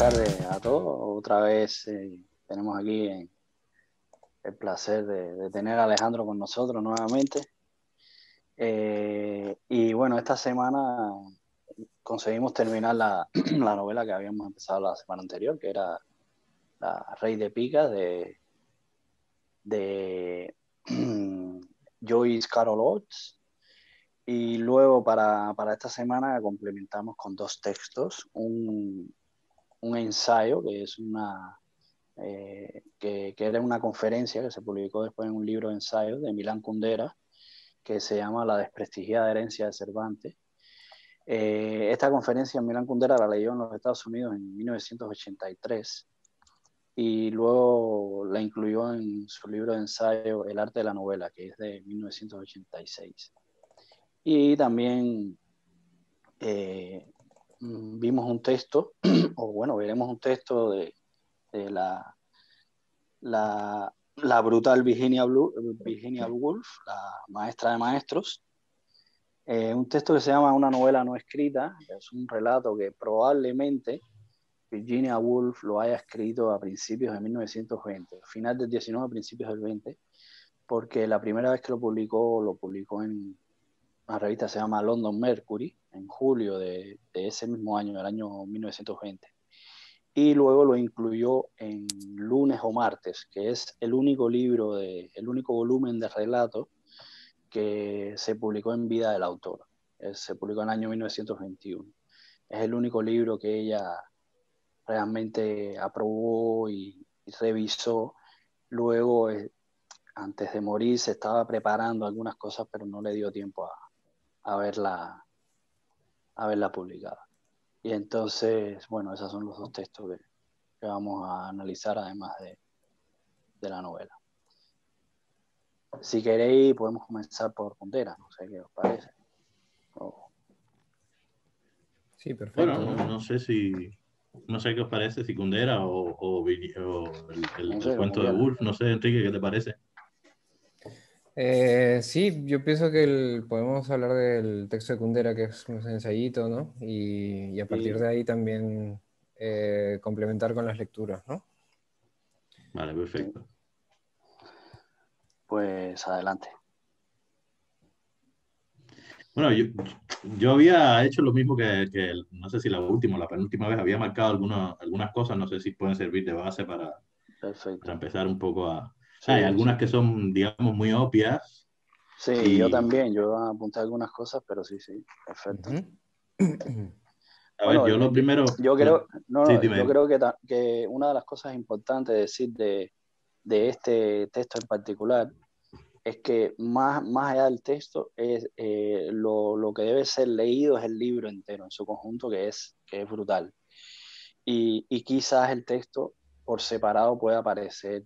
tardes a todos. Otra vez tenemos aquí el placer de tener a Alejandro con nosotros nuevamente. Y bueno, esta semana conseguimos terminar la novela que habíamos empezado la semana anterior, que era La Rey de Picas de Joyce Carol Oates. Y luego para esta semana complementamos con dos textos, un ensayo que es que era una conferencia que se publicó después en un libro de ensayos de Milán Kundera, que se llama La desprestigiada herencia de Cervantes. Esta conferencia en Milán Kundera la leyó en los Estados Unidos en 1983 y luego la incluyó en su libro de ensayo El arte de la novela, que es de 1986. Y también vimos un texto, o bueno, veremos un texto de la brutal Virginia Woolf, la maestra de maestros. Un texto que se llama Una novela no escrita, que es un relato que probablemente Virginia Woolf lo haya escrito a principios de 1920, final del 19, principios del 20, porque la primera vez que lo publicó en una revista que se llama London Mercury, en julio de ese mismo año, del año 1920. Y luego lo incluyó en Lunes o Martes, que es el único volumen de relatos que se publicó en vida del autor. Se publicó en el año 1921. Es el único libro que ella realmente aprobó y revisó. Luego, antes de morir, se estaba preparando algunas cosas, pero no le dio tiempo a verla publicada. Y entonces, bueno, esos son los dos textos que vamos a analizar, además de la novela. Si queréis, podemos comenzar por Kundera, no sé qué os parece. Sí, perfecto. Bueno, no sé qué os parece, si Kundera o el cuento de Woolf. No sé, Enrique, ¿qué te parece? Sí, yo pienso que podemos hablar del texto de Kundera, que es un ensayito, ¿no? Y a partir de ahí también complementar con las lecturas, ¿no? Vale, perfecto. Sí. Pues adelante. Bueno, yo había hecho lo mismo no sé si la última o la penúltima vez, había marcado algunas cosas, no sé si pueden servir de base para empezar un poco a... Sí, hay algunas sí. que son, digamos, muy obvias. Sí, yo también, yo apunté algunas cosas, pero sí, perfecto. A ver, yo lo primero... Yo creo, sí, yo dime. creo que una de las cosas importantes de decir de este texto en particular es que más allá del texto, lo que debe ser leído es el libro entero en su conjunto, que es brutal. Y quizás el texto por separado pueda parecer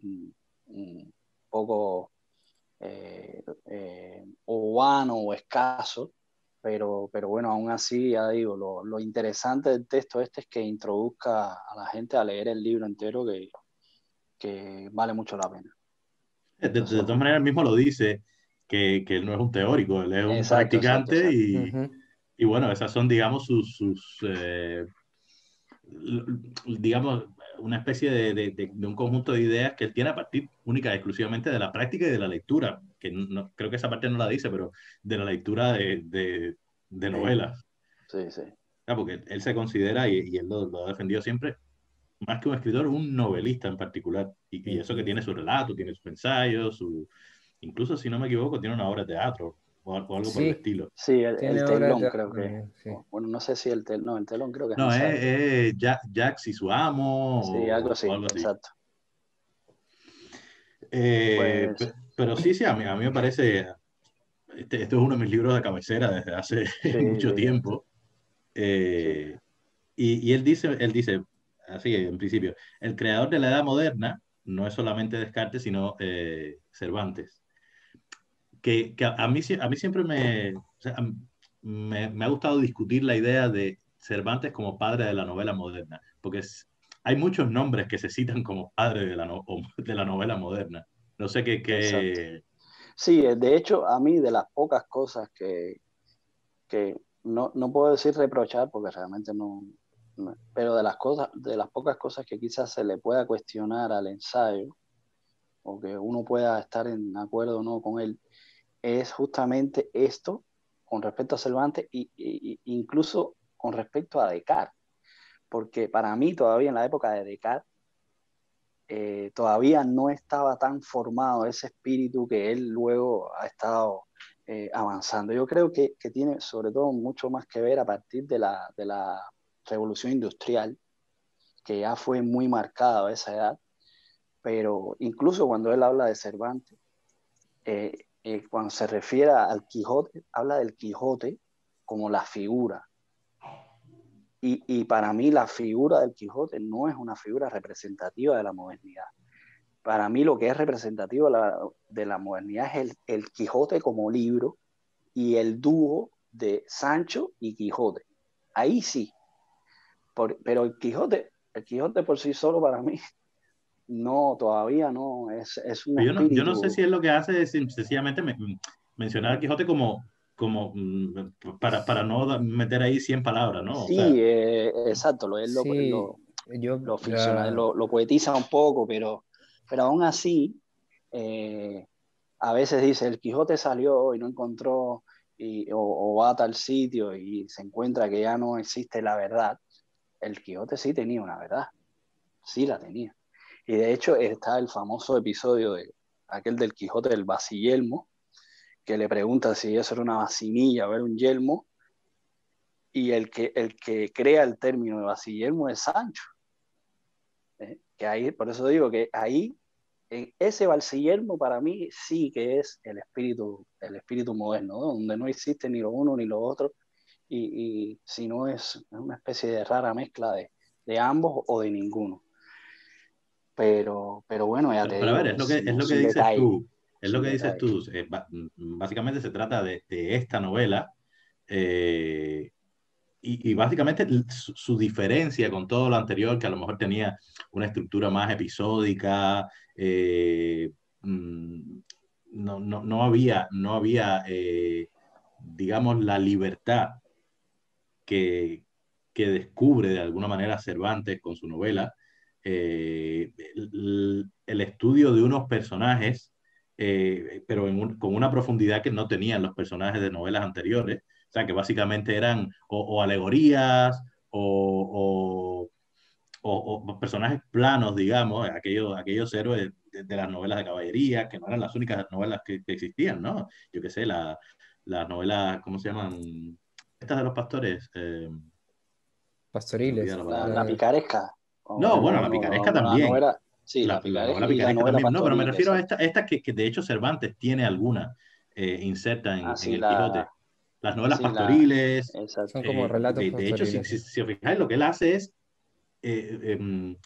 un poco o vano o escaso, pero bueno, aún así, ya digo, lo interesante del texto este es que introduzca a la gente a leer el libro entero, que vale mucho la pena. De todas maneras, él mismo lo dice, que él no es un teórico, él es un practicante. Y bueno, esas son, digamos, digamos, una especie de un conjunto de ideas que él tiene a partir única y exclusivamente de la práctica y de la lectura, que no, creo que esa parte no la dice, pero de la lectura de novelas. Sí, sí. Porque él se considera, y él lo ha defendido siempre, más que un escritor, un novelista en particular. Y eso que tiene su relato, tiene sus ensayos, incluso si no me equivoco, tiene una obra de teatro o algo por el estilo. Sí, el telón creo que. También, sí. Bueno, no sé si el telón creo que es No, ensayo. es Jax y su amo Sí, algo así, o algo así. exacto. Pues, pero sí, a mí me parece, esto es uno de mis libros de cabecera desde hace mucho tiempo. Y él dice, así en principio, el creador de la edad moderna no es solamente Descartes, sino Cervantes. Que a mí siempre o sea, me ha gustado discutir la idea de Cervantes como padre de la novela moderna, porque hay muchos nombres que se citan como padre de de la novela moderna. No sé qué... Sí, de hecho, a mí de las pocas cosas que no puedo decir reprochar, porque realmente no pero de las pocas cosas que quizás se le pueda cuestionar al ensayo, o que uno pueda estar en acuerdo o no con él, es justamente esto con respecto a Cervantes y incluso con respecto a Descartes, porque para mí todavía en la época de Descartes todavía no estaba tan formado ese espíritu que él luego ha estado avanzando. Yo creo que tiene sobre todo mucho más que ver a partir de la revolución industrial, que ya fue muy marcada a esa edad, pero incluso cuando él habla de Cervantes, cuando se refiere al Quijote, habla del Quijote como la figura. Y para mí la figura del Quijote no es una figura representativa de la modernidad. Para mí lo que es representativo de la modernidad es el Quijote como libro y el dúo de Sancho y Quijote. Ahí sí. Pero el Quijote por sí solo para mí no, todavía no, es un Yo no sé espíritu. si es lo que hace es sencillamente mencionar a Quijote como para no meter ahí 100 palabras, ¿no? O sea, Sí, exacto, él Sí, yo lo ficciona, la, lo poetiza un poco, pero aún así, a veces dice, el Quijote salió y no encontró, o va a tal sitio y se encuentra que ya no existe la verdad. El Quijote sí tenía una verdad, sí la tenía. Y de hecho está el famoso episodio de aquel del Quijote del Baciyelmo, que le pregunta si eso era una vacinilla o era un yelmo, y el que crea el término de Baciyelmo es Sancho. Que ahí, por eso digo que ahí, en ese Baciyelmo para mí sí que es el espíritu moderno, ¿no? Donde no existe ni lo uno ni lo otro, y si no es una especie de rara mezcla de ambos o de ninguno. Pero bueno, ya te pero a digo ver, que es lo es que un dices detalle, tú, es es lo un que dices detalle. tú. Básicamente se trata de esta novela eh, y básicamente su diferencia con todo lo anterior, que a lo mejor tenía una estructura más episódica, mm, no había digamos, la libertad que, que descubre de alguna manera Cervantes con su novela, el estudio de unos personajes, pero con una profundidad que no tenían los personajes de novelas anteriores, o sea, que básicamente eran o alegorías o personajes planos, digamos, aquellos héroes de las novelas de caballería, que no eran las únicas novelas que existían, ¿no? Yo qué sé, las novelas, ¿cómo se llaman? Estas de los pastores. Se me olvida pastoriles. la La palabra. picaresca, No, bueno, la picaresca no, la también. novela, sí, la La picaresca novela y la picaresca novela también. No, pero me pastoril, refiero a exacto. esta que de hecho Cervantes tiene alguna inserta Ah, en sí, el Quijote. Las novelas sí, la, pastoriles, exacto. Son como relatos de hecho, pastoriles. si os fijáis, lo que él hace es eh, em,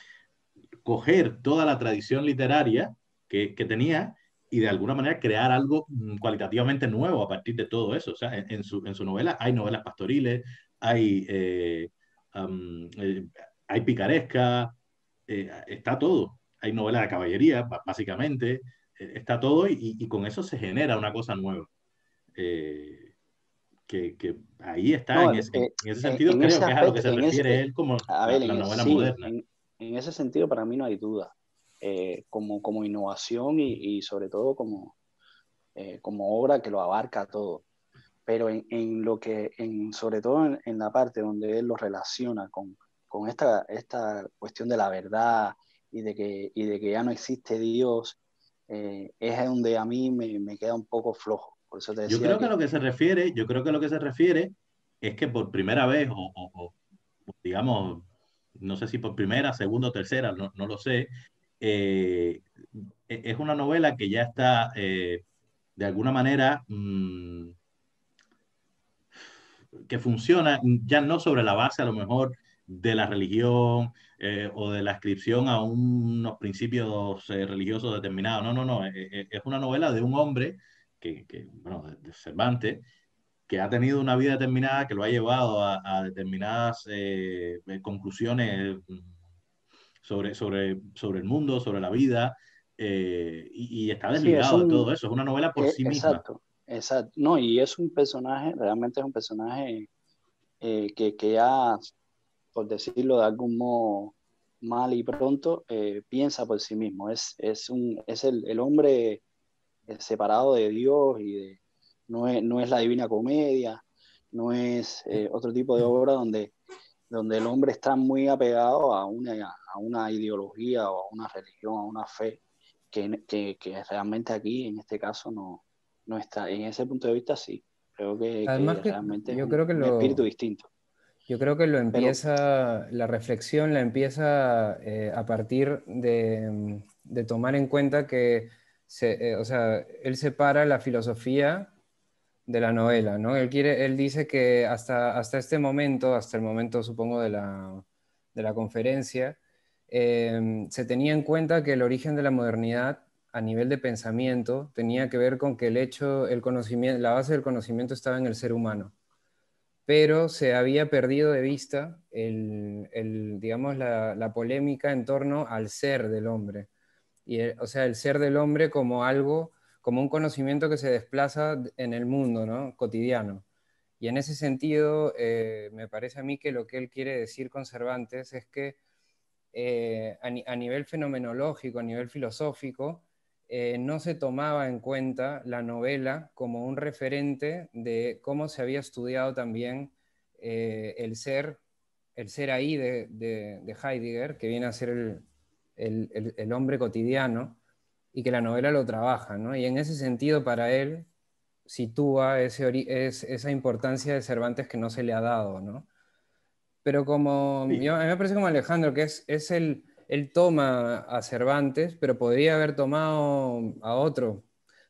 coger toda la tradición literaria que tenía y de alguna manera crear algo cualitativamente nuevo a partir de todo eso. O sea, en su novela hay novelas pastoriles, hay, um, eh, hay picaresca, está todo. Hay novelas de caballería, básicamente, está todo y con eso se genera una cosa nueva. Eh, que ahí está, No, en ese sentido, en creo ese que es a lo que aspecto, se refiere él como a ver, la novela sí, moderna. en ese sentido para mí no hay duda. Como innovación y sobre todo como obra que lo abarca todo. Pero en lo que, sobre todo en la parte donde él lo relaciona con esta cuestión de la verdad y de que ya no existe Dios, es donde a mí me queda un poco flojo. Por eso te Yo decía creo que a que lo que se refiere, yo creo que a lo que se refiere es que por primera vez, digamos, no sé si por primera, segunda o tercera, no lo sé, eh, es una novela que ya está de alguna manera que funciona ya no sobre la base a lo mejor de la religión o de la ascripción a unos principios religiosos determinados. No. Es una novela de un hombre bueno, de Cervantes, que ha tenido una vida determinada que lo ha llevado a determinadas conclusiones sobre el mundo, sobre la vida, y está sí, desligado de todo eso. Es una novela por sí misma. exacto, exacto. No, y es un personaje, realmente es un personaje que ya por decirlo de algún modo mal y pronto, piensa por sí mismo. Es el hombre separado de Dios no es la Divina Comedia, no es otro tipo de obra donde el hombre está muy apegado a una ideología o a una religión, a una fe, que realmente aquí, en este caso, no está. En ese punto de vista, sí. Creo Además que que realmente es yo un, creo que un espíritu distinto. yo creo que lo Pero empieza, la reflexión la empieza a partir de tomar en cuenta que o sea, él separa la filosofía de la novela, ¿no? Él dice que hasta este momento, hasta el momento supongo de la conferencia, se tenía en cuenta que el origen de la modernidad a nivel de pensamiento tenía que ver con que el conocimiento, la base del conocimiento estaba en el ser humano, pero se había perdido de vista digamos, la polémica en torno al ser del hombre. O sea, el ser del hombre como algo, como un conocimiento que se desplaza en el mundo, ¿no? Cotidiano. Y en ese sentido, me parece a mí que lo que él quiere decir con Cervantes es que a nivel fenomenológico, a nivel filosófico, no se tomaba en cuenta la novela como un referente de cómo se había estudiado también el ser ahí de Heidegger, que viene a ser el hombre cotidiano, y que la novela lo trabaja, ¿no? Y en ese sentido, para él, sitúa esa importancia de Cervantes que no se le ha dado, ¿no? Pero Sí. a mí me parece como Alejandro, que él toma a Cervantes, pero podría haber tomado a otro.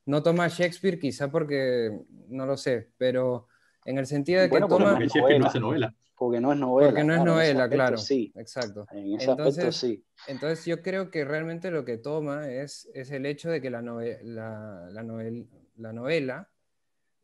No toma a Shakespeare quizá porque, no lo sé, pero en el sentido de que bueno, porque Bueno, no toma, porque es Shakespeare no hace novela, novela. porque no es porque novela, no es claro, en ese novela, aspecto claro, sí, exacto. en ese aspecto Entonces, sí. entonces yo creo que realmente lo que toma es el hecho de que la novela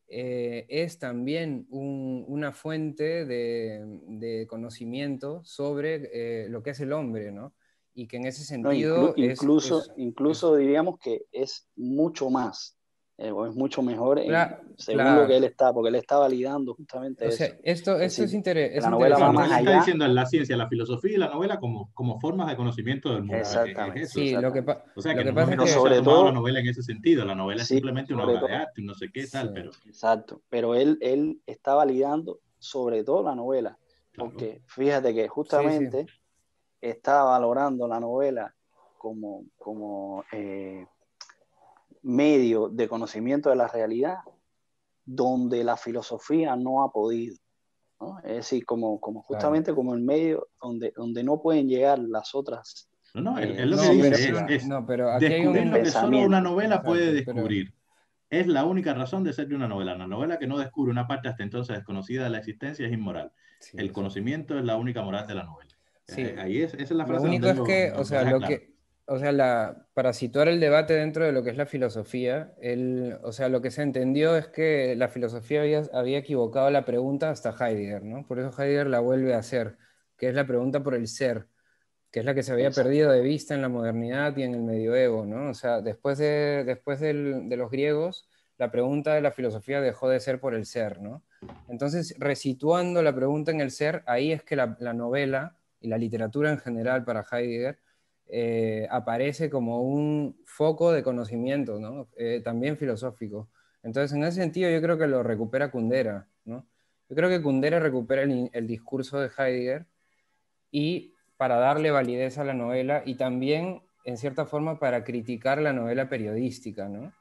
es también una fuente de conocimiento sobre lo que es el hombre, ¿no? Y que en ese No, sentido incluso diríamos que es mucho más, o es mucho mejor según lo que claro. él está, porque él está validando O justamente sea, eso. esto Es decir, que es la novela va Claro, más interesante. él está allá. diciendo en la ciencia, la filosofía y la novela como formas de conocimiento del mundo. Es Exactamente, eso. Sí, exactamente. O sea, lo que que pasa es normalmente Pero no se que, ha sobre tomado la todo, novela en ese sentido. La novela es sí, simplemente una sobre obra de todo, arte, no sé qué sí, tal, pero exacto. Pero él está validando sobre todo la novela, claro. porque fíjate que sí, sí, justamente está valorando la novela como medio de conocimiento de la realidad donde la filosofía no ha podido, ¿no? Es decir, claro. justamente como el medio donde no pueden llegar las otras No, no, él lo que No, pero, dice ciencias es no, pero aquí hay descubrir del lo que solo una pensamiento. novela puede exacto, pero descubrir. Es la única razón de ser de una novela. Una novela que no descubre una parte hasta entonces desconocida de la existencia es inmoral. sí, El conocimiento es la única moral de la novela. sí. Ahí esa es la Lo frase donde único él es que, o lo sea, deja claro. para situar el debate dentro de lo que es la filosofía, o sea, lo que se entendió es que la filosofía había equivocado la pregunta hasta Heidegger, ¿no? Por eso Heidegger la vuelve a hacer, que es la pregunta por el ser, que es la que se había Exacto. perdido de vista en la modernidad y en el medioevo, ¿no? O sea, de los griegos, la pregunta de la filosofía dejó de ser por el ser, ¿no? Entonces, resituando la pregunta en el ser, ahí es que la novela y la literatura en general para Heidegger aparece como un foco de conocimiento, ¿no? También filosófico. Entonces, en ese sentido, yo creo que lo recupera Kundera, ¿no? Yo creo que Kundera recupera el discurso de Heidegger y para darle validez a la novela y también, en cierta forma, para criticar la novela periodística, ¿no?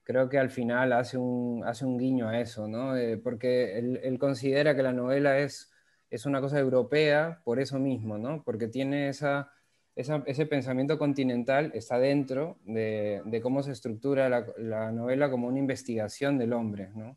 Creo que al final hace un guiño a eso, ¿no? Porque él considera que la novela es una cosa europea por eso mismo, ¿no? Porque tiene ese pensamiento continental, está dentro de cómo se estructura la novela como una investigación del hombre, ¿no?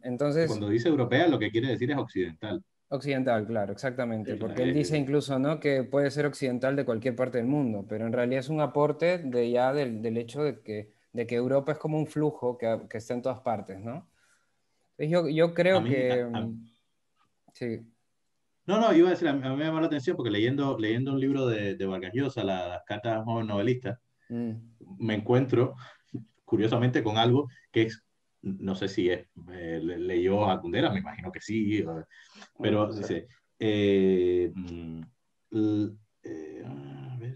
Entonces, Cuando dice europea, lo que quiere decir es occidental. occidental, claro, exactamente, O sea, porque él dice incluso, ¿no? Que puede ser occidental de cualquier parte del mundo, pero en realidad es un aporte del hecho de que Europa es como un flujo que está en todas partes, ¿no? Entonces yo a creo mí, que sí. no, no, iba a decir, a mí me llamó la atención porque leyendo un libro de Vargas Llosa, las cartas a un joven novelista, Mm, me encuentro curiosamente con algo que es, no sé si leyó a Kundera, me imagino que sí, Bueno, pero puede ser. dice, eh, mm, a ver,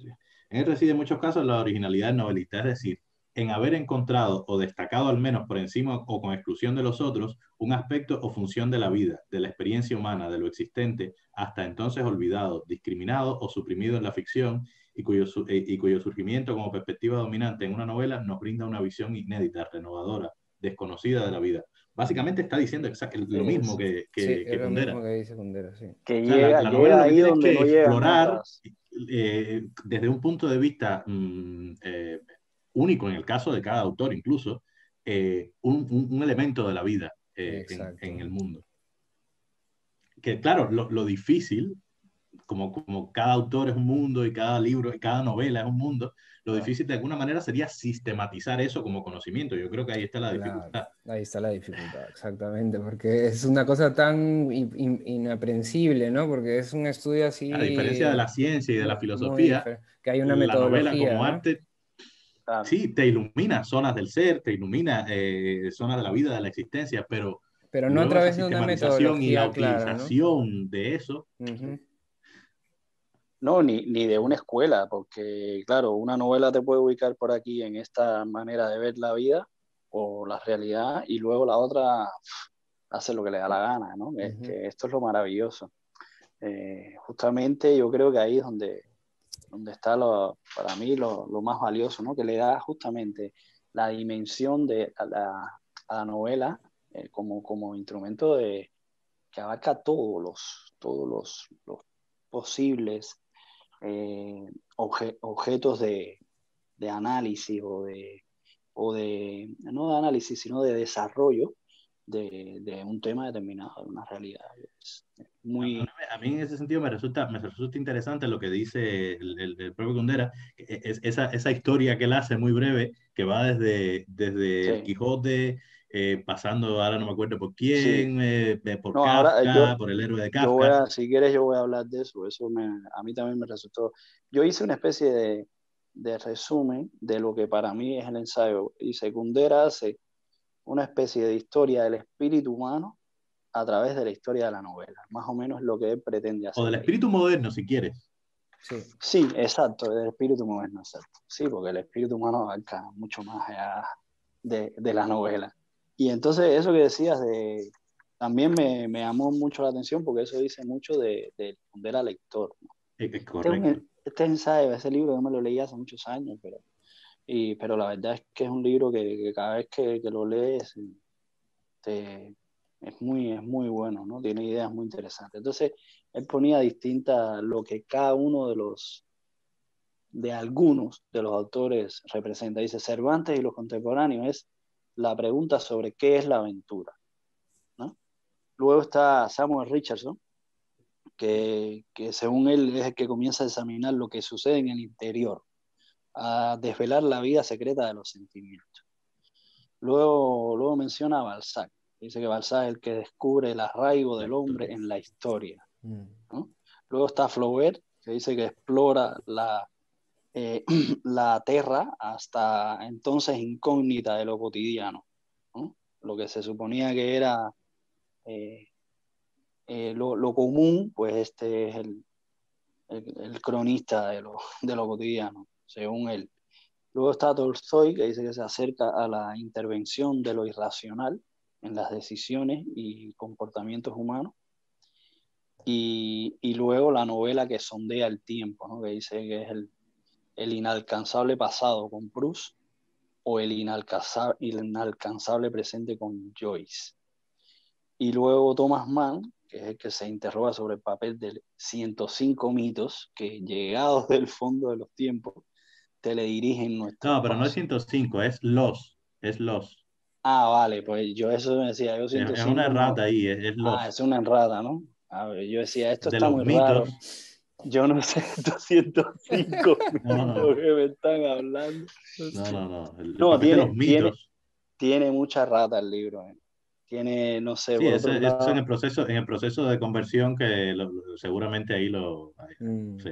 en él reside en muchos casos la originalidad del novelista, es decir, en haber encontrado o destacado al menos por encima o con exclusión de los otros un aspecto o función de la vida, de la experiencia humana, de lo existente, hasta entonces olvidado, discriminado o suprimido en la ficción y cuyo surgimiento como perspectiva dominante en una novela nos brinda una visión inédita, renovadora, desconocida de la vida. Básicamente está diciendo lo mismo Sí, que es lo Kundera. mismo que dice Kundera, sí. Que O sea, la novela llega lo que ahí tiene es donde que no llegan explorar otras. desde un punto de vista único en el caso de cada autor incluso, un elemento de la vida Exacto. en el mundo. Que claro, lo difícil, como cada autor es un mundo y cada libro y cada novela es un mundo, lo difícil de alguna manera sería sistematizar eso como conocimiento. Yo creo que ahí está la Claro, dificultad. ahí está la dificultad, exactamente, porque es una cosa tan inaprensible, ¿no? Porque es un estudio A diferencia de así la ciencia y de la muy filosofía, diferente, que hay una la novela metodología, como ¿no? arte Claro. sí, te ilumina zonas del ser, te ilumina zonas de la vida, de la existencia, pero Pero no a luego esa través de una sistematización y la metodología clara, ¿no? utilización de eso, Ujú. No, ni de una escuela, porque claro, una novela te puede ubicar por aquí en esta manera de ver la vida o la realidad y luego la otra hace lo que le da la gana, ¿no? Ujú. Que esto es lo maravilloso. Justamente yo creo que ahí es donde está para mí lo más valioso, ¿no? Que le da justamente la dimensión a la novela como instrumento que abarca todos los posibles objetos de análisis no de análisis, sino de desarrollo de un tema determinado, de una realidad. Es muy, a mí en ese sentido me resulta interesante lo que dice el propio Kundera, que es esa historia que él hace muy breve, que va desde el sí, Quijote, pasando, ahora no me acuerdo por sí. quién, por No, ahora Kafka, por el héroe de Kafka. si quieres, yo voy a hablar de eso. A mí también me resultó. Yo hice una especie de resumen de lo que para mí es el ensayo. Y Kundera hace una especie de historia del espíritu humano a través de la historia de la novela. Más o menos lo que él pretende O hacer del ahí. espíritu moderno, si quieres. Sí, Sí, exacto, del espíritu moderno, exacto. Sí, porque el espíritu humano abarca mucho más allá de la novela. Y entonces eso que decías también me llamó mucho la atención porque eso dice mucho de Kundera lector, ¿no? Es correcto. Este ensayo, ese libro yo me lo leí hace muchos años, pero la verdad es que es un libro que cada vez que lo lees es muy bueno, ¿no? Tiene ideas muy interesantes. Entonces, él ponía distintas, lo que cada uno de algunos de los autores representa. Dice, Cervantes y los contemporáneos es la pregunta sobre qué es la aventura, ¿no? Luego está Samuel Richardson, que según él es el que comienza a examinar lo que sucede en el interior, a desvelar la vida secreta de los sentimientos. Luego menciona a Balzac. Dice que Balzac es el que descubre el arraigo La del historia. hombre en la historia, mm, ¿no? Luego está Flaubert, que dice que explora la Tierra hasta entonces incógnita de lo cotidiano, ¿no? Lo que se suponía que era eh, lo común, pues este es el cronista de lo cotidiano, según él. Luego está Tolstoy, que dice que se acerca a la intervención de lo irracional en las decisiones y comportamientos humanos. Y luego la novela que sondea el tiempo, ¿no? Que dice que es el inalcanzable pasado con Proust o el inalcanzable presente con Joyce. Y luego Thomas Mann, que es el que se interroga sobre el papel de 105 mitos que, llegados del fondo de los tiempos, teledirigen nuestros No, pero no es pasos. 105, es los. Ah, vale, pues yo eso me decía, yo Es una 105 no. errata ahí, es Ah, los. es una enrada, ¿no? A ver, yo decía, esto De está los muy raro. mitos. Yo no sé estos 105 No, no, minutos no. que me están hablando. No, no, no. El No, papel de los tiene, mitos. tiene mucha rata el libro. Tiene, no sé, Sí, por otro eso lado, en el proceso de conversión que seguramente ahí mm. sí.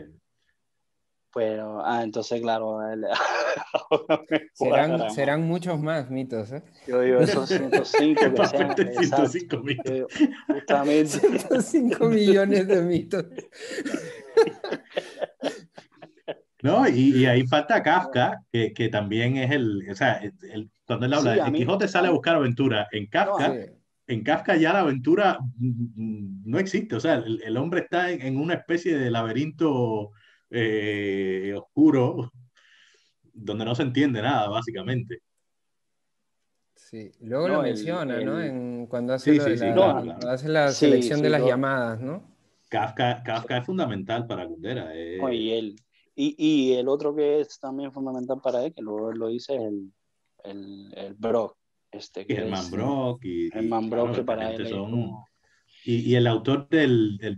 Pero, entonces, claro, ahora me cuadra más. Serán muchos más mitos, ¿eh? Yo digo, esos 105 El que papel sean, de exacto. 105 mitos. Yo digo, justamente. 105 millones de mitos. No, y ahí falta Kafka, que también es o sea, cuando él habla Sí, de el Quijote sale a buscar aventura, no, Sí, En Kafka ya la aventura no existe, o sea, el hombre está en una especie de laberinto oscuro donde no se entiende nada, básicamente. sí. Luego lo no, menciona, ¿no? Cuando hace Sí, lo de sí, sí, claro, no, cuando claro. hace la sí, selección de sí, las llamadas, ¿no? Kafka es fundamental para Kundera. no, y el otro que es también fundamental para él, que luego él lo dice, es el Brock, Y que Herman es Brock, Herman Brock, claro, que esta para gente él es son... como, Y el autor del el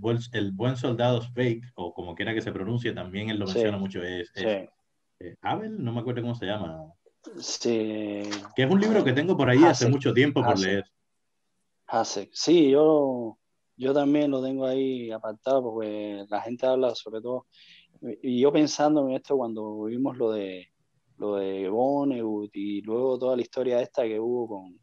buen soldado Spake, o como quiera que se pronuncie, también él lo menciona sí, mucho, sí, es Abel, no me acuerdo cómo se llama, sí, que es un a libro ver, que tengo por ahí hace Hasek, mucho tiempo por Hasek, leer. Hasek, sí, yo también lo tengo ahí apartado porque la gente habla sobre todo, y yo pensando en esto cuando vimos lo de Vonnegut y luego toda la historia esta que hubo con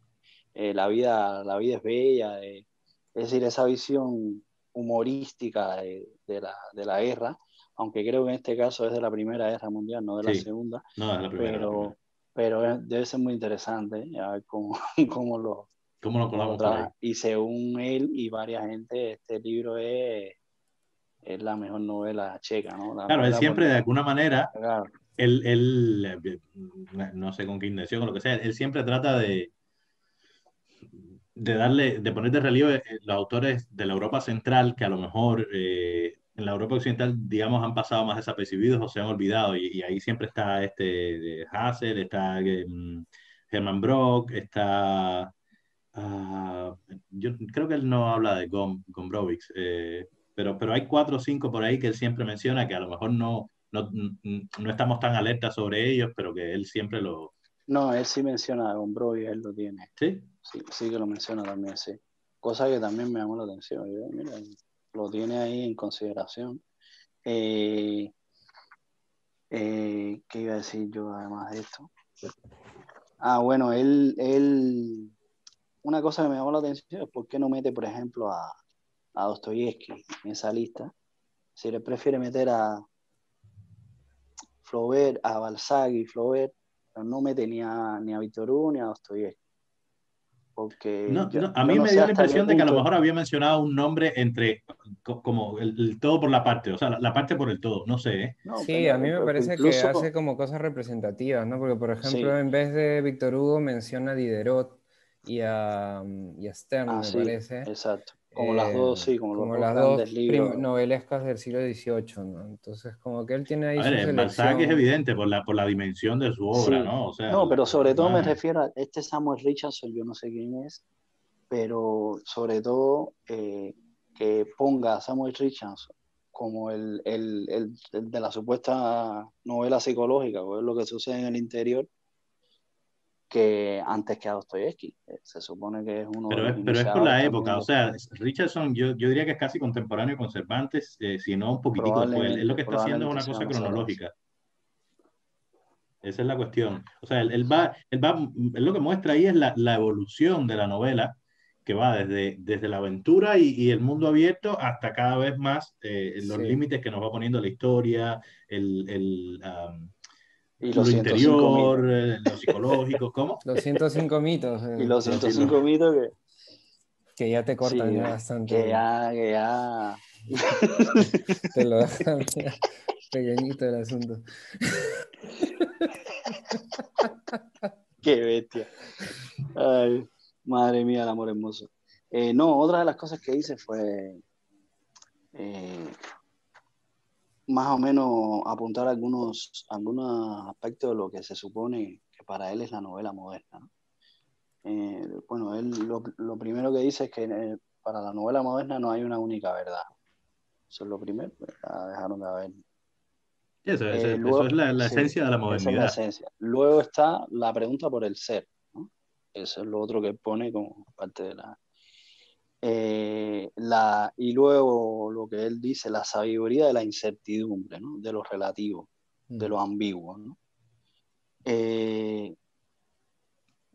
la vida es bella, es decir, esa visión humorística de la guerra, aunque creo que en este caso es de la Primera Guerra Mundial, no de la Sí, Segunda, no, es la primera, la primera. pero debe ser muy interesante, a ver cómo, cómo lo, ¿Cómo lo cómo lo colamos por ahí? trabaja. Y según él y varias gente, este libro es la mejor novela checa, ¿no? La Claro, él novela siempre de alguna manera, claro, no sé con qué intención o lo que sea, él siempre trata de poner de relieve los autores de la Europa Central que a lo mejor en la Europa Occidental, digamos, han pasado más desapercibidos o se han olvidado. Y ahí siempre está Hassel, está Herman Brock, está... yo creo que él no habla de Gombrowicz, pero hay cuatro o cinco por ahí que él siempre menciona que a lo mejor no estamos tan alertas sobre ellos, pero que él siempre lo... no, él sí menciona a Gombrowicz, él lo tiene. Sí, Sí, sí que lo menciona también, sí. Cosa que también me llamó la atención. Yo, mira, lo tiene ahí en consideración. Eh, ¿Qué iba a decir yo además de esto? Bueno, una cosa que me llamó la atención es por qué no mete, por ejemplo, a Dostoyevsky en esa lista. Si le prefiere meter a Flaubert, a Balzac y Flaubert, pero no mete ni a Victor Hugo ni a Dostoyevsky. Porque no, yo, a yo mí no me sé dio la hasta qué impresión de que a lo punto. mejor había mencionado un nombre entre como el todo por la parte, o sea, la parte por el todo, no sé, ¿eh? No, Sí, a mí me pero parece que incluso. hace como cosas representativas, ¿no? Porque, por ejemplo, Sí, en vez de Víctor Hugo menciona a Diderot y a Stern, me sí, parece, exacto. Como las dos, sí, como los como dos las dos grandes libros. novelescas del siglo XVIII, ¿no? Entonces, como que él tiene ahí A su ver, en Balzac es selección. evidente por la dimensión de su obra, Sí, ¿no? O sea, no, pero sobre todo me además, refiero a este Samuel Richardson, yo no sé quién es, pero sobre todo que ponga a Samuel Richardson como el de la supuesta novela psicológica, o es lo que sucede en el interior, que antes que a Dostoyevsky. Se supone que es uno de los pero es por iniciadores la también época, o de sea, este, Richardson yo diría que es casi contemporáneo con Cervantes, si no un poquitico después. Él lo que está haciendo es probablemente una sea cosa más cerrado. cronológica. Esa es la cuestión. O sea, él lo que muestra ahí es la evolución de la novela, que va desde la aventura y el mundo abierto hasta cada vez más los Sí, límites que nos va poniendo la historia, Y los lo 105 mitos. interior, lo psicológico, ¿cómo? los 105 mitos, Y los Los, ciento los- cinco mitos que ya te cortan sí, ya que bastante, ya. te lo dejan ya pequeñito el asunto. Qué bestia. Ay, madre mía, el amor hermoso. No, otra de las cosas que hice fue eh, más o menos apuntar algunos aspectos de lo que se supone que para él es la novela moderna, ¿no? Bueno, él lo primero que dice es que para la novela moderna no hay una única verdad. Eso es lo primero, pues, la dejaron de haber. eso es Luego, la sí, esencia de la esa es la modernidad. esencia. Luego está la pregunta por el ser, ¿no? Eso es lo otro que pone como parte de y luego lo que él dice, la sabiduría de la incertidumbre, ¿no? De lo relativo. de lo ambiguo, ¿no?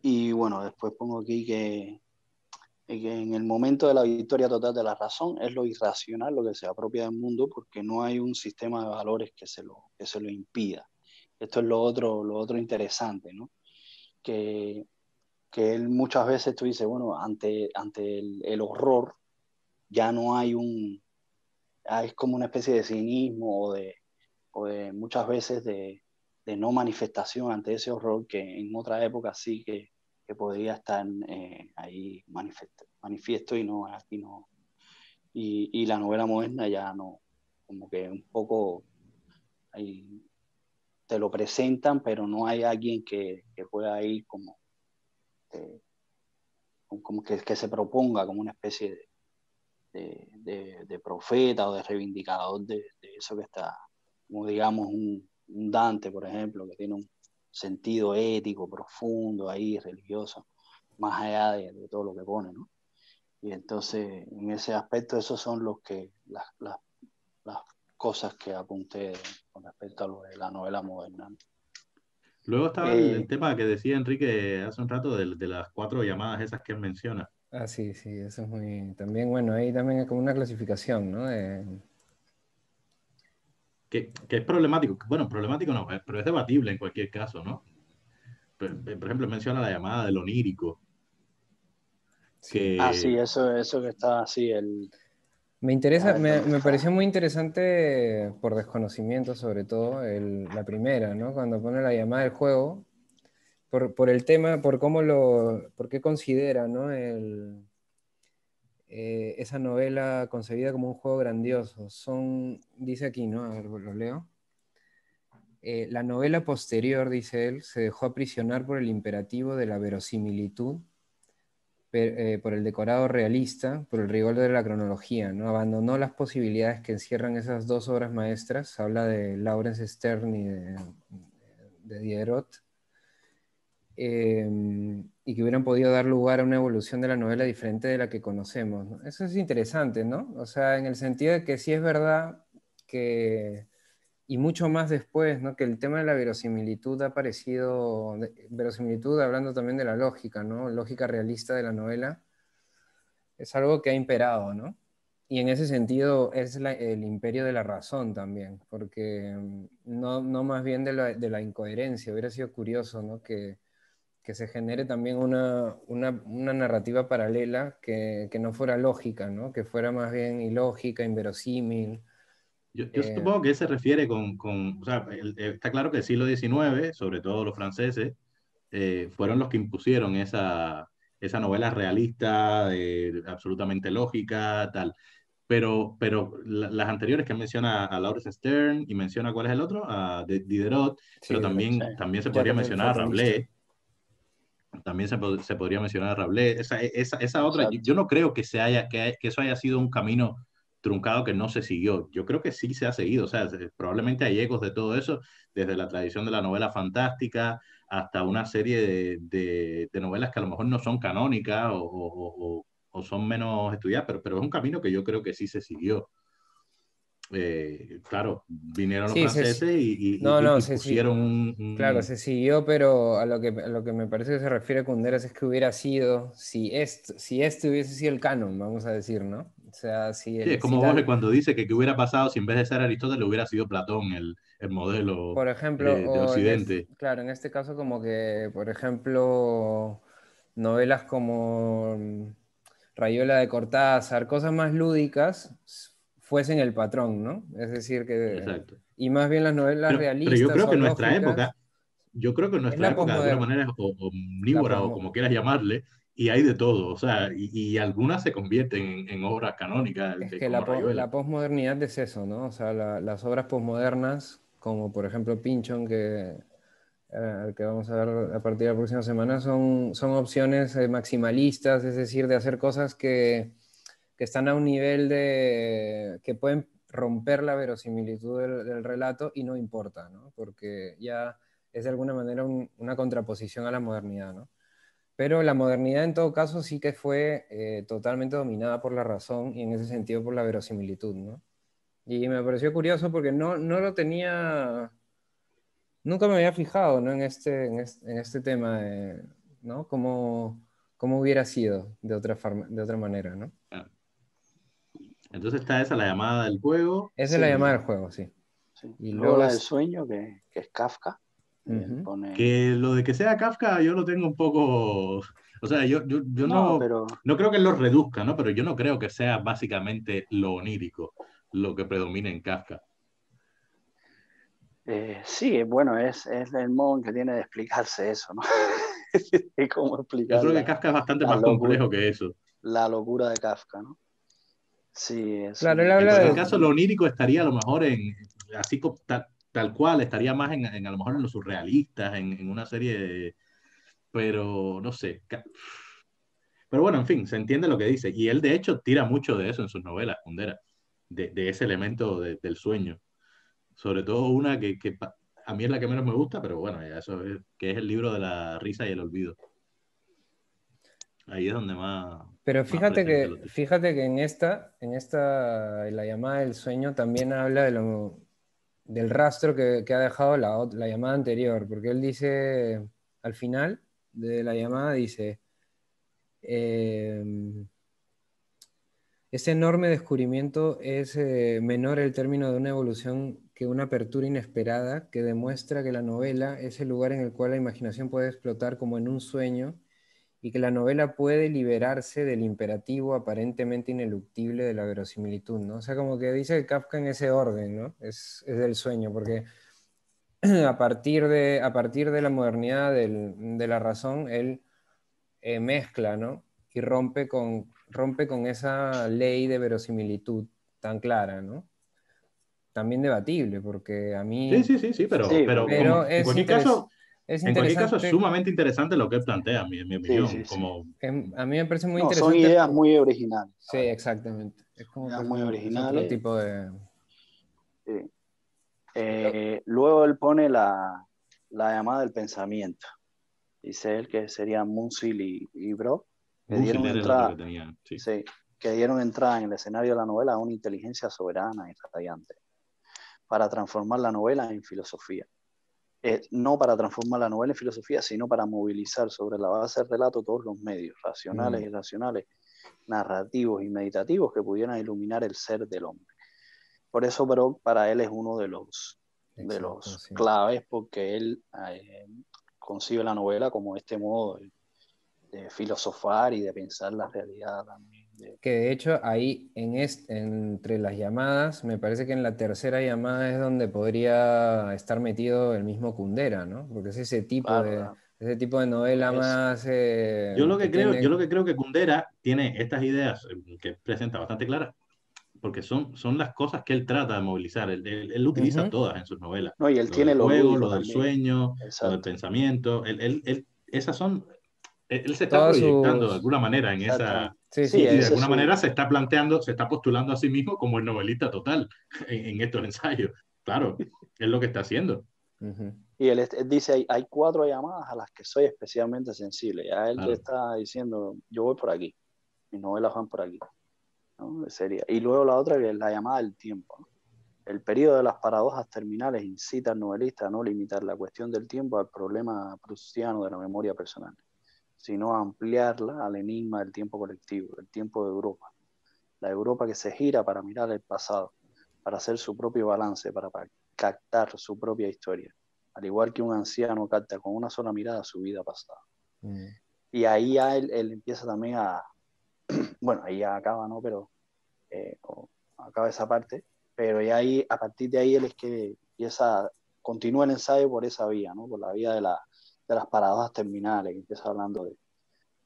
Y bueno, después pongo aquí que en el momento de la victoria total de la razón es lo irracional lo que se apropia del mundo porque no hay un sistema de valores que se lo impida. Esto es lo otro interesante, ¿no? Que, que él muchas veces tú dices, bueno, ante el horror ya no hay es como una especie de cinismo o de muchas veces de no manifestación ante ese horror que en otra época sí que podría estar ahí manifiesto y no, aquí no. Y la novela moderna ya no, como que un poco ahí te lo presentan, pero no hay alguien que pueda ir eh, como que se proponga como una especie de profeta o de reivindicador de eso que está, como digamos un Dante, por ejemplo, que tiene un sentido ético profundo ahí, religioso, más allá de todo lo que pone, ¿no? Y entonces, en ese aspecto, esos son las cosas que apunté con respecto a lo de la novela moderna. Luego estaba el Eh, tema que decía Enrique hace un rato de las 4 llamadas esas que él menciona, Ah, sí, sí, eso es muy... También, bueno, ahí también es como una clasificación, ¿no? que es problemático. Bueno, problemático no, pero es debatible en cualquier caso, ¿no? Por ejemplo, menciona la llamada del onírico, Sí. sí, que, eso que está así, Me interesa, donde me está. pareció muy interesante, por desconocimiento sobre todo, la primera, ¿no? Cuando pone la llamada del juego, por el tema, por cómo por qué considera, ¿no? Esa novela concebida como un juego grandioso. Dice aquí, ¿no? A ver, lo leo. La novela posterior, dice él, se dejó aprisionar por el imperativo de la verosimilitud, por el decorado realista, por el rigor de la cronología, ¿no? Abandonó las posibilidades que encierran esas dos obras maestras, habla de Laurence Sterne y de Diderot, y que hubieran podido dar lugar a una evolución de la novela diferente de la que conocemos, ¿no? Eso es interesante, ¿no? O sea, en el sentido de que sí es verdad que, y mucho más después, ¿no? Que el tema de la verosimilitud ha aparecido, verosimilitud hablando también de la lógica, ¿no? Lógica realista de la novela, es algo que ha imperado, ¿no? Y en ese sentido es el imperio de la razón también, porque no más bien de la incoherencia. Hubiera sido curioso, ¿no? Que se genere también una narrativa paralela que no fuera lógica, ¿no? Que fuera más bien ilógica, inverosímil. yo Eh, supongo que se refiere o sea, está claro que el siglo XIX, sobre todo los franceses, fueron los que impusieron esa novela realista, absolutamente lógica, tal. Pero las anteriores que menciona a Laurence Sterne y menciona, ¿cuál es el otro? A Diderot, sí, pero Sí, también se podría Jacques el mencionar a fatalista. Rabelais, también se podría mencionar a Rabelais. Esa otra, exacto. yo no creo que eso haya sido un camino truncado que no se siguió. Yo creo que sí se ha seguido. O sea, probablemente hay ecos de todo eso, desde la tradición de la novela fantástica hasta una serie de novelas que a lo mejor no son canónicas o son menos estudiadas, pero es un camino que yo creo que sí se siguió. Claro, vinieron los Sí, franceses no, no, y pusieron claro, se siguió, pero a lo que me parece que se refiere Cunderas es que hubiera sido, si este hubiese sido el canon, vamos a decir, ¿no? O sea, Sí, es si como Borges cuando dice que qué hubiera pasado si en vez de ser Aristóteles hubiera sido Platón el modelo por ejemplo, de Occidente. claro, en este caso como que, por ejemplo, novelas como Rayuela de Cortázar, cosas más lúdicas, fuesen el patrón, ¿no? Es decir, Exacto. y más bien las novelas Pero yo realistas creo o que en nuestra época, lógicas, es la de alguna posmoderna. manera es La omnívora o posmo- como quieras llamarle, y hay de todo, o sea, y algunas se convierten en obras canónicas, es que como Rayuela. la posmodernidad es eso, ¿no? O sea, las obras posmodernas, como por ejemplo Pynchon, que vamos a ver a partir de la próxima semana, son opciones maximalistas, es decir, de hacer cosas que están a un nivel que pueden romper la verosimilitud del relato y no importa, ¿no? Porque ya es de alguna manera una contraposición a la modernidad, ¿no? Pero la modernidad en todo caso sí que fue totalmente dominada por la razón y en ese sentido por la verosimilitud, ¿no? Y me pareció curioso porque no lo tenía, Nunca me había fijado, ¿no? En este tema, ¿no? Cómo hubiera sido de otra manera, ¿no? Ah, entonces está esa, la llamada del juego. Esa es la Sí, llamada del juego, sí. sí. Y Luego luego la del sueño, que es Kafka. Él ujú. pone... Que lo de que sea Kafka yo lo tengo un poco... O sea, yo No, no, pero no creo que él lo reduzca, ¿no? Pero yo no creo que sea básicamente lo onírico lo que predomina en Kafka. sí, bueno, es el modo en que tiene de explicarse eso, ¿no? Es cómo Yo explicar creo que Kafka es bastante la más locura, complejo que eso. la locura de Kafka, ¿no? Sí, es Claro, él un... En habla cualquier de... caso, lo onírico estaría a lo mejor en, así tal cual, estaría más en a lo mejor en los surrealistas, en una serie de, pero no sé. Pero bueno, en fin, se entiende lo que dice. Y él de hecho tira mucho de eso en sus novelas, Kundera, de ese elemento del sueño. Sobre todo una a mí es la que menos me gusta, pero bueno, ya eso es, que es el libro de la risa y el olvido. Ahí es donde Pero más presente lo tiene. fíjate que en la llamada del sueño también habla del rastro que ha dejado la llamada anterior, porque él dice, al final de la llamada dice, eh, ese enorme descubrimiento es menor el término de una evolución que una apertura inesperada que demuestra que la novela es el lugar en el cual la imaginación puede explotar como en un sueño y que la novela puede liberarse del imperativo aparentemente ineluctible de la verosimilitud, ¿no? O sea, como que dice Kafka en ese orden, ¿no? Es del sueño, porque a partir de la modernidad de la razón, él mezcla, ¿no? Y rompe con esa ley de verosimilitud tan clara, ¿no? También debatible, porque a Sí, mí, sí, sí, sí, Sí, pero porque... pero como es en cualquier caso es interesante, sumamente interesante lo que él plantea, en mi Sí, opinión. sí, sí. Como, a mí me parece muy No, son interesante. ideas muy originales, la Sí, verdad. exactamente. Es como que Ideas muy es otro originales. tipo de... Sí. Pero, Luego él pone la llamada del pensamiento. Dice él que serían Musil y Brock, que dieron Musil era el otro entrada, que tenía, sí. sí, que dieron entrada en el escenario de la novela a una inteligencia soberana y radiante, para transformar la novela en filosofía. No para transformar la novela en filosofía, sino para movilizar sobre la base del relato todos los medios, racionales e irracionales, narrativos y meditativos que pudieran iluminar el ser del hombre. Por eso Brock para él es uno de exacto, los sí. claves, porque él concibe la novela como este modo de filosofar y de pensar la realidad también. Que de hecho ahí entre las llamadas, me parece que en la tercera llamada es donde podría estar metido el mismo Kundera, ¿no? Porque es Claro, ese tipo de novela es, más que Yo tiene... lo que creo que Kundera tiene estas ideas que presenta bastante claras, porque son las cosas que él trata de movilizar. Él utiliza Ujú. todas en sus novelas. no, y él Lo del tiene lo juego, lúdico lo del también, sueño, lo del exacto, pensamiento. Esas son, él se está Todas proyectando de sus... alguna manera en esa, exactamente. Sí, sí, Sí, y de ese es alguna manera su, se está planteando, se está postulando a sí mismo como el novelista total en estos ensayos. Claro, es lo que está haciendo. ujú. y él dice, hay cuatro llamadas a las que soy especialmente sensible. Ya él te Claro. está diciendo, yo voy por aquí, mis novelas van por aquí, ¿no? Sería. Y luego la otra que es la llamada del tiempo, ¿no? El periodo de las paradojas terminales incita al novelista a no limitar la cuestión del tiempo al problema prusiano de la memoria personal, sino a ampliarla al enigma del tiempo colectivo, el tiempo de Europa. La Europa que se gira para mirar el pasado, para hacer su propio balance, para captar su propia historia, al igual que un anciano capta con una sola mirada su vida pasada. Mm. Y ahí ya él empieza también bueno, ahí ya acaba, ¿no? Pero acaba esa parte, pero ya ahí, a partir de ahí él es que empieza, continúa el ensayo por esa vía, ¿no? Por la vía de las paradojas terminales, que empieza hablando de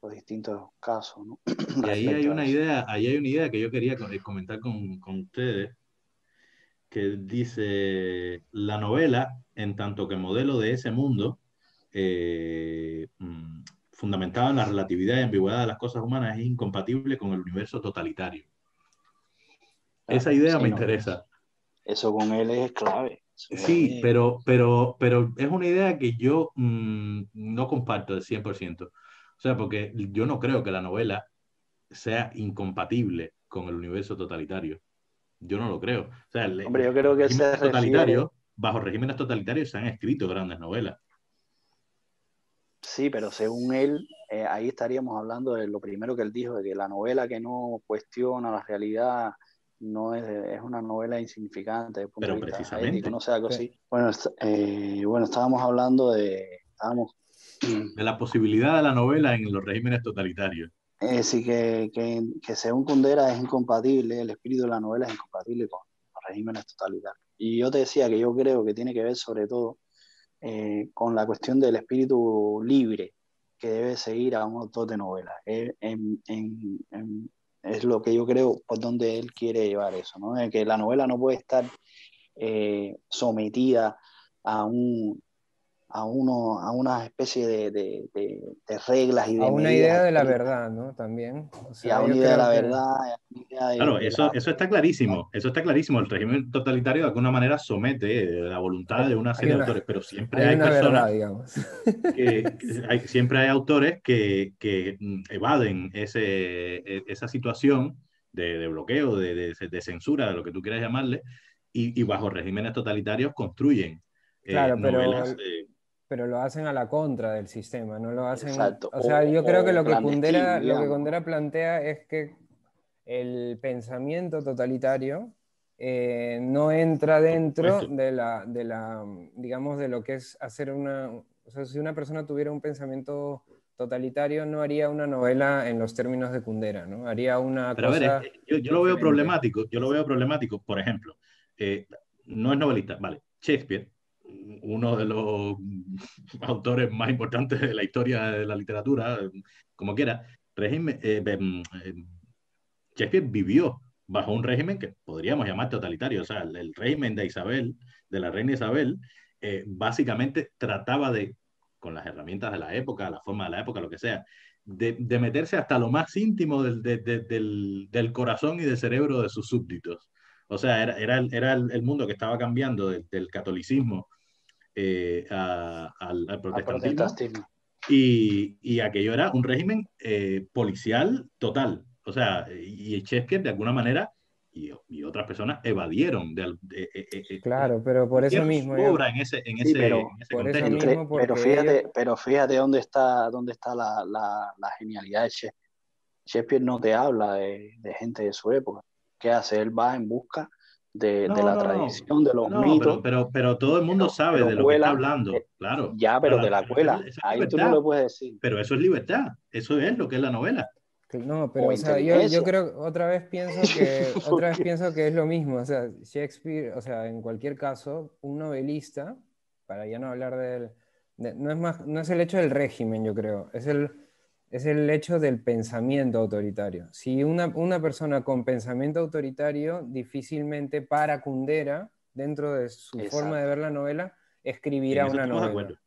los distintos casos, ¿no? Y Respecto a eso. ahí hay una idea que yo quería comentar con ustedes, que dice, la novela, en tanto que modelo de ese mundo, fundamentado en la relatividad y ambigüedad de las cosas humanas, es incompatible con el universo totalitario. Esa Claro, idea sí, me no, interesa. eso con él es clave. Eso con él Sí, es, pero es una idea que yo no comparto del 100%. O sea, porque yo no creo que la novela sea incompatible con el universo totalitario. Yo no lo creo. O sea, hombre, yo los creo que él se regímenes refiere, totalitarios. bajo regímenes totalitarios se han escrito grandes novelas. Sí, pero según él, ahí estaríamos hablando de lo primero que él dijo, de que la novela que no cuestiona la realidad no es una novela insignificante desde el punto Pero de vista ético, precisamente, no sé, algo así. Bueno, bueno, estábamos hablando de la posibilidad de la novela en los regímenes totalitarios. sí que según Kundera es incompatible, el espíritu de la novela es incompatible con los regímenes totalitarios. Y yo te decía que yo creo que tiene que ver sobre todo con la cuestión del espíritu libre que debe seguir a un autor de novela. Es lo que yo creo por donde él quiere llevar eso, ¿no? De que la novela no puede estar sometida a a una especie de reglas y A de una medidas idea de la estrictas verdad, ¿no? También. O y a sea, una yo idea de creo la que verdad, a una idea Claro, de la... eso está clarísimo, eso está clarísimo. El régimen totalitario de alguna manera somete la voluntad de una hay serie de autores, pero siempre hay hay una verdad, personas digamos. siempre hay autores que evaden esa situación de bloqueo, de censura, de lo que tú quieras llamarle, y bajo regímenes totalitarios construyen Claro, novelas. pero lo hacen a la contra del sistema, no lo hacen. Exacto, O sea, yo creo que o clandestino, Lo que digamos, ¿no? Kundera plantea es que el pensamiento totalitario no entra Por dentro supuesto. digamos, de lo que es hacer una. O sea, si una persona tuviera un pensamiento totalitario, no haría una novela en los términos de Kundera, ¿no? Haría una Pero a ver, cosa yo lo veo diferente. problemático, por ejemplo, eh, no es novelista, vale, Shakespeare, uno de los autores más importantes de la historia de la literatura, como quiera, régimen, Shakespeare vivió bajo un régimen que podríamos llamar totalitario, o sea, el régimen de Isabel, de la reina Isabel, básicamente trataba de, con las herramientas de la época, la forma de la época, lo que sea, de meterse hasta lo más íntimo del corazón y del cerebro de sus súbditos. O sea, era el mundo que estaba cambiando del catolicismo al A protestantismo, protestantismo. y aquello era un régimen policial total. O sea, y Shakespeare de alguna manera y otras personas evadieron, Claro, pero por eso hicieron su mismo yo. obra Sí, en ese Por eso contexto. mismo, pero porque ellos. fíjate dónde está la genialidad de Shakespeare. Shakespeare no te habla de gente de su época. ¿Qué hace? Él va en busca de No, la no, no. tradición, de los No, mitos, pero todo el mundo te sabe lo de lo que está cuela, hablando, claro. ya, pero te la cuela. Eso es Ahí tú no libertad, le puedes decir, pero eso es libertad, eso es lo que es la novela. No, pero o o sea, yo inteligencia. creo, otra vez Porque pienso que es lo mismo. O sea, Shakespeare, o sea, en cualquier caso, un novelista, para ya no hablar no es más, no es el hecho del régimen, yo creo, es el hecho del pensamiento autoritario. Si una persona con pensamiento autoritario difícilmente para Kundera, dentro de su forma de exacto, ver la novela, En escribirá eso una estamos de novela. acuerdo.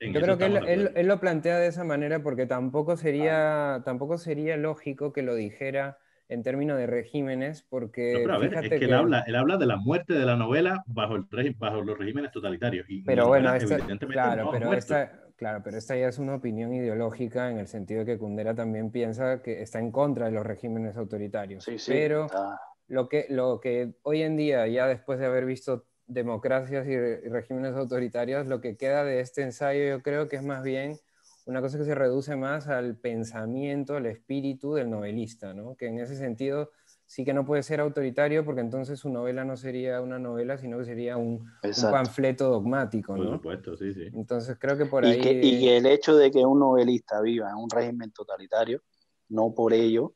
En Yo eso creo que estamos de acuerdo. él lo plantea de esa manera porque claro. tampoco sería lógico que lo dijera en términos de regímenes, No, porque pero a ver, es fíjate que que, él habla de la muerte de la novela bajo los regímenes totalitarios. Y la pero bueno, novela, evidentemente, no ha muerto. claro, pero esta ya es una opinión ideológica en el sentido de que Kundera también piensa que está en contra de los regímenes autoritarios. Sí, sí, Pero está, lo que hoy en día, ya después de haber visto democracias y regímenes autoritarios, lo que queda de este ensayo yo creo que es más bien una cosa que se reduce más al pensamiento, al espíritu del novelista, ¿no? Que en ese sentido sí que no puede ser autoritario porque entonces su novela no sería una novela, sino que sería un exacto. panfleto dogmático, Por ¿no? supuesto, sí, sí. Entonces creo que por Y ahí, que el hecho de que un novelista viva en un régimen totalitario, no por ello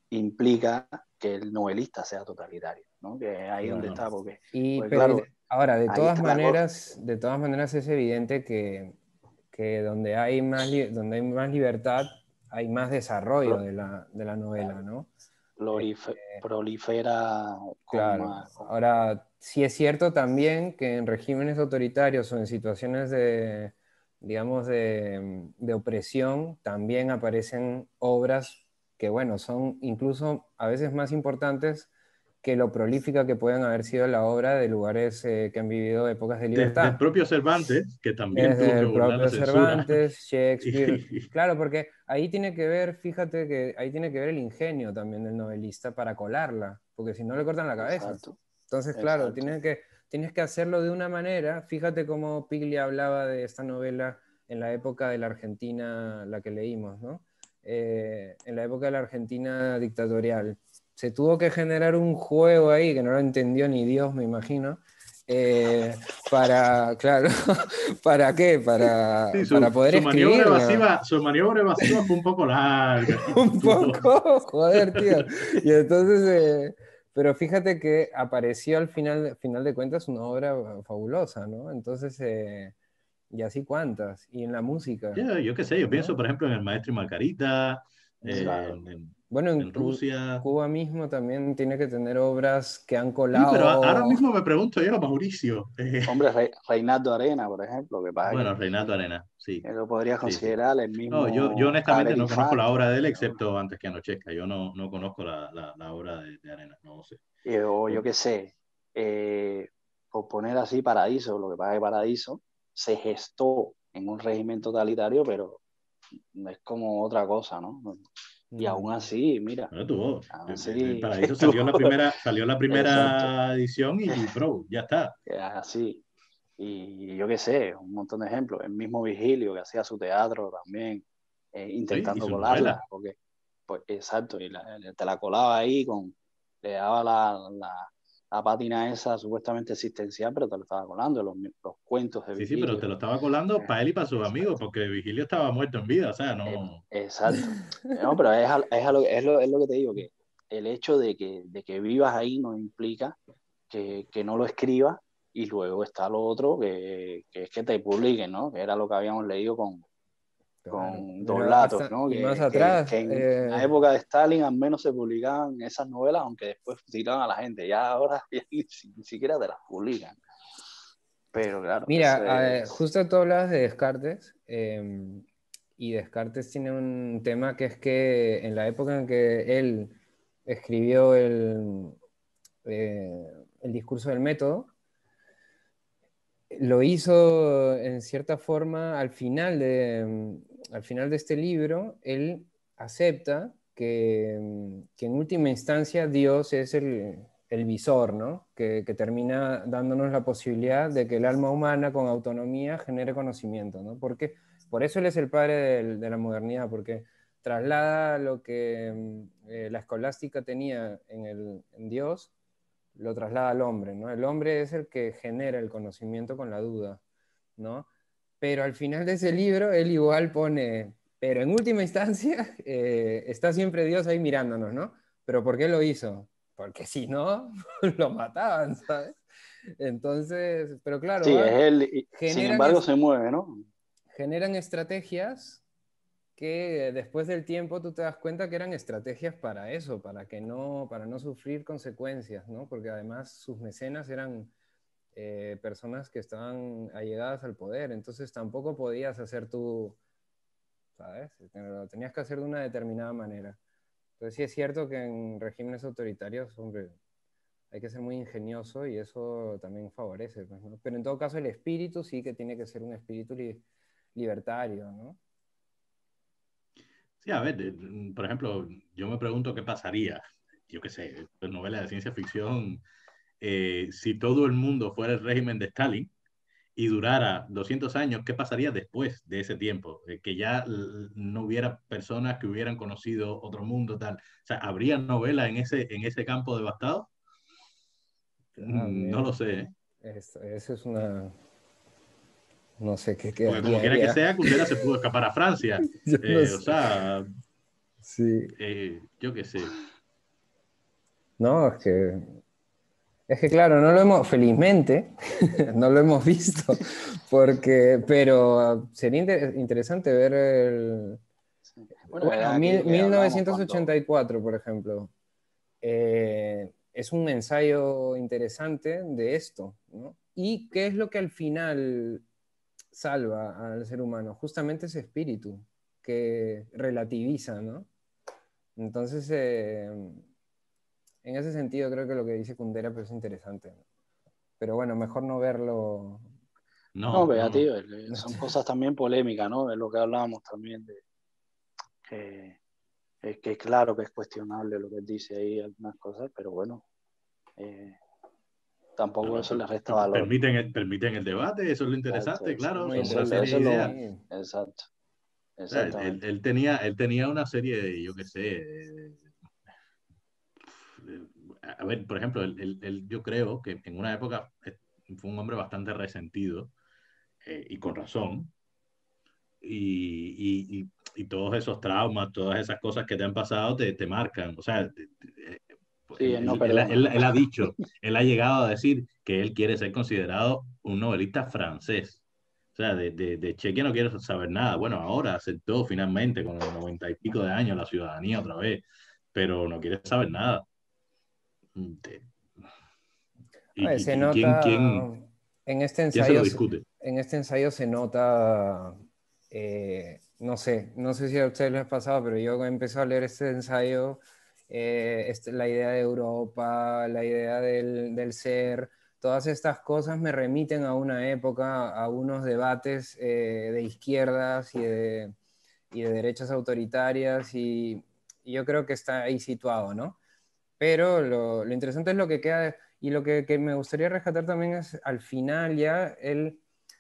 implica que el novelista sea totalitario, ¿no? Que ahí donde No, está, no. porque pero claro, ahora, ahí está la cosa. de todas maneras es evidente que donde hay más libertad, hay más desarrollo Pro- de la novela, ¿no? Prolifera con Claro. más. Ahora, sí es cierto también que en regímenes autoritarios o en situaciones digamos, de opresión, también aparecen obras que, bueno, son incluso a veces más importantes que lo prolífica que pueden haber sido la obra de lugares que han vivido épocas de Desde el libertad. propio Cervantes, que también tuvo Desde que el burlar la propio censura. Cervantes, Shakespeare. y- Claro, porque ahí tiene que ver, fíjate que ahí tiene que ver el ingenio también del novelista para colarla, porque si no le cortan la cabeza. Exacto, Entonces, claro, exacto. tienes que hacerlo de una manera. Fíjate cómo Piglia hablaba de esta novela en la época de la Argentina, la que leímos, ¿no? En la época de la Argentina dictatorial. Se tuvo que generar un juego ahí que no lo entendió ni Dios, me imagino. Claro, ¿para qué? Sí, Para poder escribirlo. su maniobra evasiva fue un poco larga. Un poco, joder, tío. Y entonces, pero fíjate que apareció al final de cuentas una obra fabulosa, ¿no? Entonces, y así cuántas, y en la música, Yo qué sé, yo pienso, ¿no? por ejemplo, en el Maestro y Margarita, Claro. Bueno, en Rusia. Cuba mismo también tiene que tener obras que han Sí, pero ahora colado. mismo me pregunto yo, Mauricio. Hombre, Reinaldo Arena, por ejemplo, que pasa Bueno, Reinato Arena, sí, que lo podrías sí, sí. considerar el No, yo mismo honestamente no conozco la Calerifacto. obra de él, excepto Antes que anochezca. Yo no conozco la obra de Arena, no lo sé. O yo Por- qué sé, por poner así Paradiso, lo que pasa es que Paradiso se gestó en un régimen totalitario, pero es como otra cosa, ¿no? Y aún Mm. así, mira, Bueno, tuvo. aún El así Paraíso estuvo. salió la Exacto, primera edición y bro, ya está. así. Y yo qué sé, un montón de ejemplos. El mismo Vigilio que hacía su teatro también, Sí, y intentando sus colarla, novelas. porque, pues exacto, y te la colaba ahí le daba la pátina esa supuestamente existencial, pero te lo estaba colando, los cuentos de Sí, sí, pero Vigilio. te lo estaba colando para él y para sus amigos, Exacto, porque Vigilio estaba muerto en vida, o sea, no. exacto. No, pero es lo que te digo, que el hecho de que vivas ahí no implica que no lo escribas, y luego está lo otro que es que te publiquen, ¿no? Que era lo que habíamos leído Claro, con Dos pero Latos, hasta, ¿no? y más atrás, Que en la época de Stalin al menos se publicaban esas novelas, aunque después tiraban a la gente. Ya ahora ya ni siquiera te las publican. Pero claro, eso mira, es... justo tú hablabas de Descartes, y Descartes tiene un tema que es que en la época en que él escribió el discurso del método, lo hizo en cierta forma al final de este libro. Él acepta que en última instancia Dios es el visor, ¿no? Que termina dándonos la posibilidad de que el alma humana con autonomía genere conocimiento, ¿no? Porque, por eso él es el padre de la modernidad, porque traslada lo que la escolástica tenía en Dios, lo traslada al hombre, ¿no? El hombre es el que genera el conocimiento con la duda, ¿no? Pero al final de ese libro, él igual pone, pero en última instancia, está siempre Dios ahí mirándonos, ¿no? ¿Pero por qué lo hizo? Porque si no, lo mataban, ¿sabes? Entonces, pero claro, Sí, es él, y sin generan, embargo se mueve, ¿no? generan estrategias que después del tiempo tú te das cuenta que eran estrategias para eso, para no sufrir consecuencias, ¿no? Porque además sus mecenas eran personas que estaban allegadas al poder, entonces tampoco podías hacer tú, ¿sabes? Lo tenías que hacer de una determinada manera. Entonces sí es cierto que en regímenes autoritarios, hombre, hay que ser muy ingenioso y eso también favorece, pues, ¿no? Pero en todo caso el espíritu sí que tiene que ser un espíritu libertario, ¿no? Sí, a ver, por ejemplo, yo me pregunto qué pasaría, yo qué sé, en novelas de ciencia ficción, si todo el mundo fuera el régimen de Stalin y durara 200 años, ¿qué pasaría después de ese tiempo? Que ya no hubiera personas que hubieran conocido otro mundo, tal. O sea, ¿habría novela en ese campo devastado? Ah, No mira, lo sé, ¿eh? eso es una... No sé qué Porque como quedaría quiera que ya. sea, Kundera se pudo escapar a Francia. Yo no O sé. sea, Sí. yo qué sé. No, es que claro, no lo hemos, felizmente, no lo hemos visto, pero sería interesante ver Sí. Bueno, bueno, era aquello que hablamos cuando... 1984, por ejemplo, es un ensayo interesante de esto, ¿no? ¿Y qué es lo que al final salva al ser humano? Justamente ese espíritu que relativiza, ¿no? Entonces, en ese sentido creo que lo que dice Kundera pues, es interesante, ¿no? Pero bueno, mejor no verlo. No, No, vea, no, no. tío, son cosas también polémicas, ¿no? Es lo que hablábamos también de que es que claro que es cuestionable lo que dice ahí algunas cosas, pero bueno, eh, tampoco eso le resta valor. Permiten el debate, eso es lo interesante, Exacto, claro, muy son una eso serie es de lo... ideas. Exacto, O sea, exactamente. él tenía una serie de, yo qué sé, a ver, por ejemplo, yo creo que en una época fue un hombre bastante resentido, y con razón, y todos esos traumas, todas esas cosas que te han pasado te marcan. O sea, Sí, él no perdona. él ha dicho, él ha llegado a decir que él quiere ser considerado un novelista francés. O sea, de Chequia no quiere saber nada. Bueno, ahora aceptó finalmente con los 90 y pico de años la ciudadanía otra vez, pero no quiere saber nada. De- A ver, se quién, nota en este quién se lo ensayo, discute? en este ensayo se nota, no sé si a ustedes les ha pasado, pero yo empecé a leer este ensayo, la idea de Europa, la idea del ser, todas estas cosas me remiten a una época, a unos debates de izquierdas y de derechas autoritarias, y yo creo que está ahí situado, ¿no? Pero lo interesante es lo que queda, y lo que me gustaría rescatar también es, al final ya, él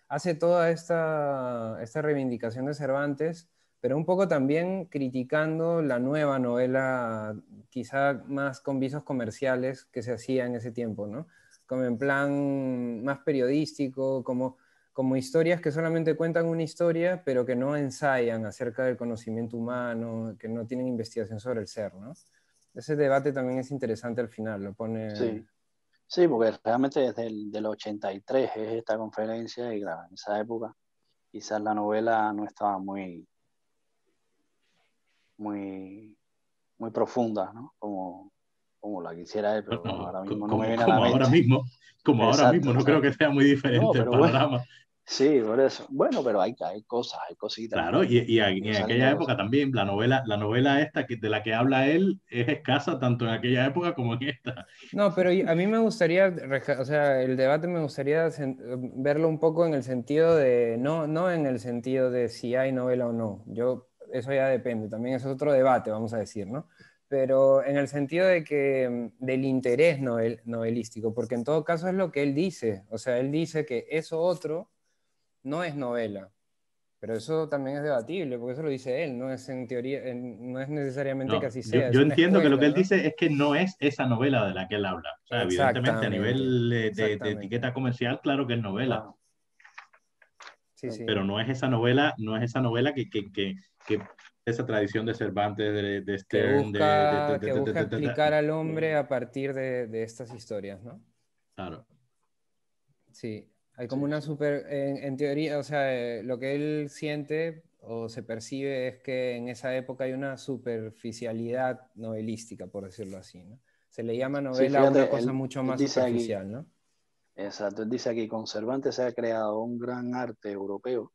hace toda esta reivindicación de Cervantes, pero un poco también criticando la nueva novela, quizá más con visos comerciales que se hacía en ese tiempo, ¿no? Como en plan más periodístico, como historias que solamente cuentan una historia, pero que no ensayan acerca del conocimiento humano, que no tienen investigación sobre el ser, ¿no? Ese debate también es interesante al final, lo pone... Sí, sí, porque realmente desde del 83 es esta conferencia y claro, en esa época quizás la novela no estaba muy, muy profunda, ¿no? Como la quisiera él, pero bueno, Bueno, ahora mismo no me viene a la como ahora mente. mismo, como ahora Exacto, mismo, no creo que exacto. sea muy No, diferente el pero bueno, panorama. sí, por eso. Bueno, pero hay cosas, hay cositas, Claro, y sigue en saliendo aquella época cosas. también, la novela esta de la que habla él es escasa tanto en aquella época como en esta. No, pero a mí me gustaría, o sea, el debate me gustaría verlo un poco en el sentido de, no en el sentido de si hay novela o no. Eso ya depende, también es otro debate, vamos a decir, ¿no? Pero en el sentido de que, del interés novelístico, porque en todo caso es lo que él dice, o sea, él dice que eso otro no es novela. Pero eso también es debatible, porque eso lo dice él, no es en teoría, no es necesariamente que No, así sea, es yo una entiendo que lo que escuela, él ¿no? dice es que no es esa novela de la que él habla. O sea, evidentemente a Exactamente, nivel de exactamente. etiqueta comercial, claro que es novela, Claro, Sí, sí. pero no es esa novela, no es esa novela que esa tradición de Cervantes, de Stern, Que busca explicar al hombre a partir de estas historias, ¿no? claro. Sí, hay como sí, una sí. super, en teoría, o sea, lo que él siente o se percibe es que en esa época hay una superficialidad novelística, por decirlo así, ¿no? Se le llama Sí, novela a una fíjate, cosa mucho él más dice aquí, superficial, ¿no? exacto, él dice aquí, con Cervantes se ha creado un gran arte europeo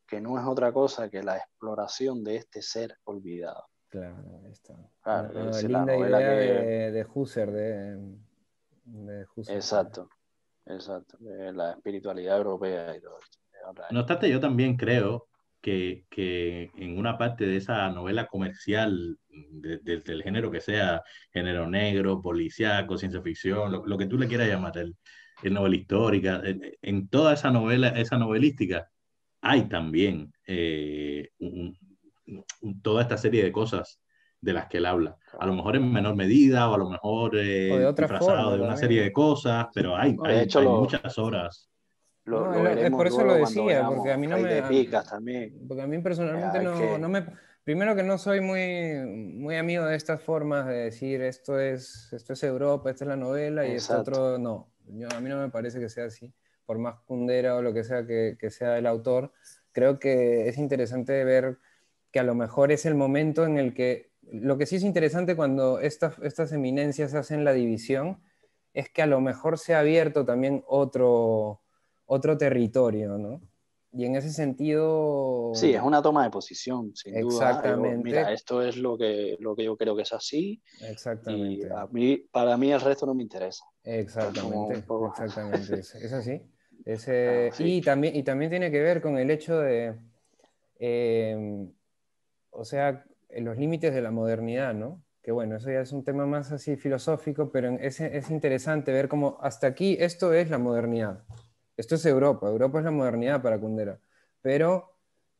que no es otra cosa que la exploración de este ser olvidado. Claro, ahí está. Claro, que Una dice la linda novela idea que... de Husserl, de Husserl, sí. Exacto, exacto, de la espiritualidad europea y todo esto. No obstante, yo también creo que en una parte de esa novela comercial, del género que sea, género negro, policíaco, ciencia ficción, lo que tú le quieras llamar, el novela histórica, en toda esa novelística, hay también toda esta serie de cosas de las que él habla. A lo Claro. mejor en menor medida o a lo mejor O de otra disfrazado forma de una serie de también. cosas, pero No, de hecho, hay muchas obras. No, lo es veremos por eso lo luego cuando decía, porque a veamos mí no Rey me, de Picas también. porque a mí personalmente Hay que... no me, primero que no soy muy amigo de estas formas de decir esto es Europa, esta es la novela y esto Exacto. otro no. A mí no me parece que sea así, por más cundera o lo que sea que sea el autor. Creo que es interesante ver que a lo mejor es el momento en el que, lo que sí es interesante cuando estas eminencias hacen la división, es que a lo mejor se ha abierto también otro territorio, ¿no? Y en ese Sí, es sentido, una toma de posición, sin duda. Mira, exactamente, esto es lo que yo creo que es así y exactamente, para mí el resto no me interesa. Es como un exactamente, poco... exactamente, es así. Claro, sí, Y también tiene que ver con el hecho eh, o sea, en los límites de la modernidad, ¿no? que bueno, eso ya es un tema más así filosófico, pero es interesante ver cómo hasta aquí esto es la modernidad. Esto es Europa, Europa es la modernidad para Kundera, pero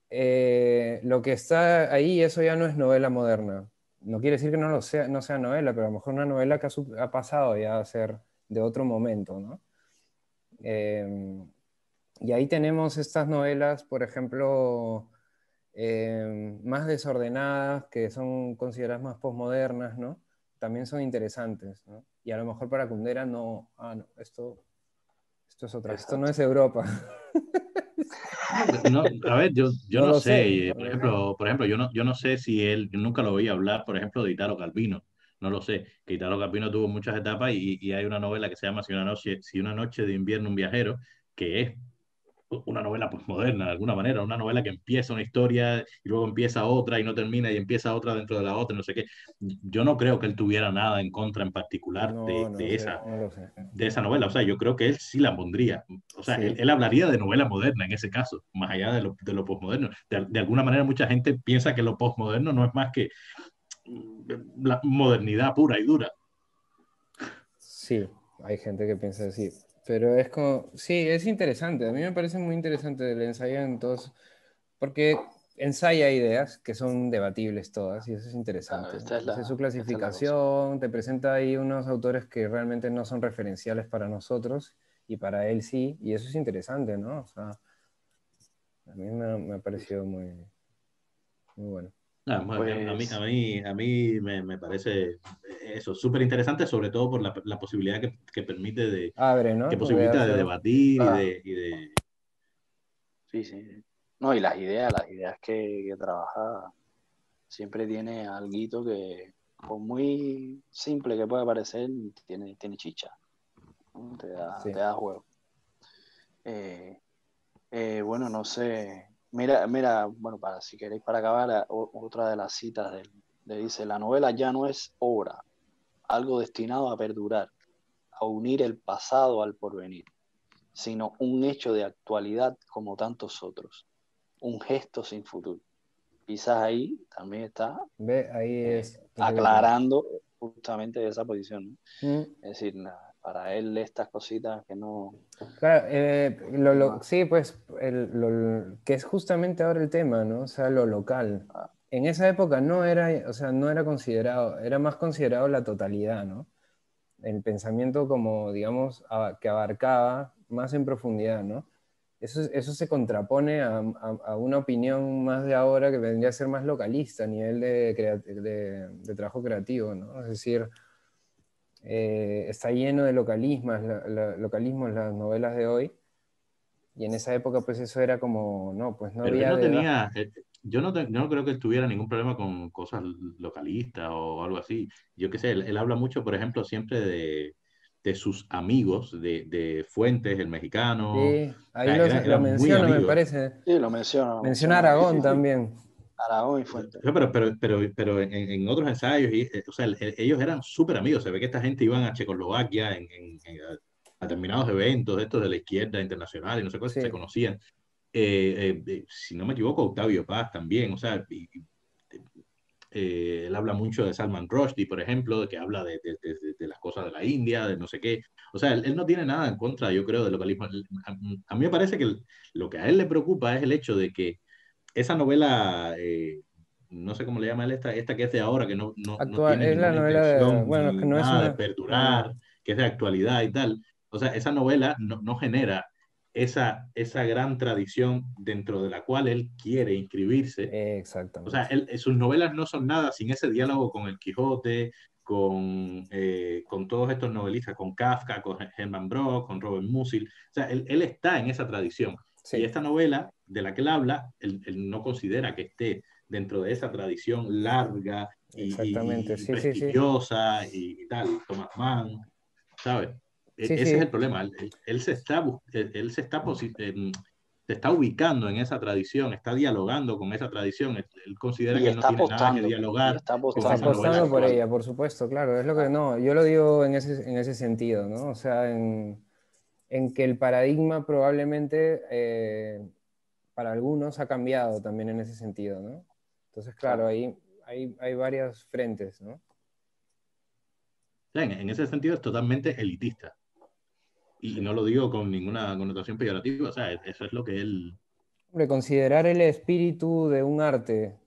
lo que está ahí, eso ya no es novela moderna. No quiere decir que no sea novela, pero a lo mejor una novela que ha pasado ya a ser de otro momento, ¿no? Eh, y ahí tenemos estas novelas, por ejemplo, más desordenadas, que son consideradas más posmodernas, ¿no? También son interesantes, ¿no? Y a lo mejor para Kundera no, no, esto es esto no Exacto. es Europa. No, a ver, yo No no lo sé. sé, por ejemplo, yo no sé si él, yo nunca lo oí hablar, por ejemplo, de Italo Calvino, no lo sé, que Italo Calvino tuvo muchas etapas y hay una novela que se llama Si una noche de invierno un viajero, que es una novela postmoderna de alguna manera, una novela que empieza una historia y luego empieza otra y no termina y empieza otra dentro de la otra, no sé qué. Yo no creo que él tuviera nada en contra en particular No, no sé, no lo sé. de esa novela. O sea, yo creo que él sí la pondría. O sea, Sí, él hablaría de novela moderna en ese caso, más allá de lo postmoderno. De alguna manera, mucha gente piensa que lo postmoderno no es más que la modernidad pura y dura. sí, hay gente que piensa así. Pero es como, sí, es interesante. A mí me parece muy interesante el ensayo en todos, porque ensaya ideas que son debatibles todas, y eso es Claro, interesante. esta es Hace su esta es la cosa. clasificación, te presenta ahí unos autores que realmente no son referenciales para nosotros, y para él sí, y eso es interesante, ¿no? O sea, a mí me ha parecido muy bueno. Ah, Pues, a mí me parece eso súper interesante, sobre todo por la posibilidad que permite Abre, ¿no? que Tu posibilita de ideas. debatir claro, y de... sí, sí. No, y las ideas que trabaja, siempre tiene alguito que, por muy simple que pueda parecer, tiene chicha, ¿no? Sí. Te da juego. Eh, bueno, no sé. Mira, bueno, para si queréis para acabar, otra de las citas le dice, la novela ya no es obra, algo destinado a perdurar, a unir el pasado al porvenir, sino un hecho de actualidad como tantos otros, un gesto sin futuro. Quizás ahí también está Ve, ahí es lo que te... aclarando justamente esa posición, ¿no? Mm. Es decir, para él estas cositas que no, Claro, no sí, pues, que es justamente ahora el tema, ¿no? O sea, lo local. ah, En esa época no era, o sea, no era considerado, era más considerado la totalidad, ¿no? El pensamiento como, digamos, que abarcaba más en profundidad, ¿no? Eso se contrapone a una opinión más de ahora que vendría a ser más localista a nivel de trabajo creativo, ¿no? Es decir, está lleno de localismos, localismos las novelas de hoy, y en esa época pues eso era como, no, pues no Pero él había no de edad. tenía, yo no creo que él tuviera ningún problema con cosas localistas o algo así. Yo qué sé, él habla mucho, por ejemplo, siempre de sus amigos, de Fuentes, el mexicano. O Sí, ahí sea, lo eran muy menciona, me amigos. parece. sí, lo Menciona a menciona Sí, sí, Aragón sí. también. Aragón y Fuentes. Pero en otros ensayos, o sea, ellos eran súper amigos. Se ve que esta gente iban a Checoslovaquia a determinados eventos, estos de la izquierda internacional y no sé cuál, se Sí, conocían. Si no me equivoco, Octavio Paz también, o sea, él habla mucho de Salman Rushdie, por ejemplo, de que habla de las cosas de la India, de no sé qué. O sea, él no tiene nada en contra, yo creo, del localismo. A mí me parece que lo que a él le preocupa es el hecho de que esa novela, no sé cómo le llama él, esta que es de ahora, que no actual, tiene es la ninguna novela de, intención bueno, es que ni no es nada de una, perdurar, que es de actualidad y tal. O sea, esa novela no genera esa gran tradición dentro de la cual él quiere inscribirse. O sea, exactamente. sus novelas no son nada sin ese diálogo con el Quijote, con todos estos novelistas, con Kafka, con Herman Brock, con Robert Musil. O sea, él está en esa tradición. Y Sí, esta novela de la que él habla, él no considera que esté dentro de esa tradición larga exactamente, y sí, sí, sí. prestigiosa y tal, Thomas Mann, ¿sabes? Sí, Ese es sí. el problema. Se está ubicando en esa tradición, está dialogando con esa tradición. Él considera Y que él no está tiene nada que apostando, y dialogar está con Está apostando esa por novela apostando eso. por actual. ella, por supuesto, claro. Es lo que Ah, no, yo lo digo en ese sentido, ¿no? O sea, en que el paradigma probablemente para algunos ha cambiado también en ese sentido, ¿no? Entonces, claro, claro. ahí hay varios frentes, ¿no? sea, en ese sentido es totalmente elitista. Y no lo digo con ninguna connotación peyorativa, o sea, eso es lo que él... Hombre, considerar el espíritu de un arte,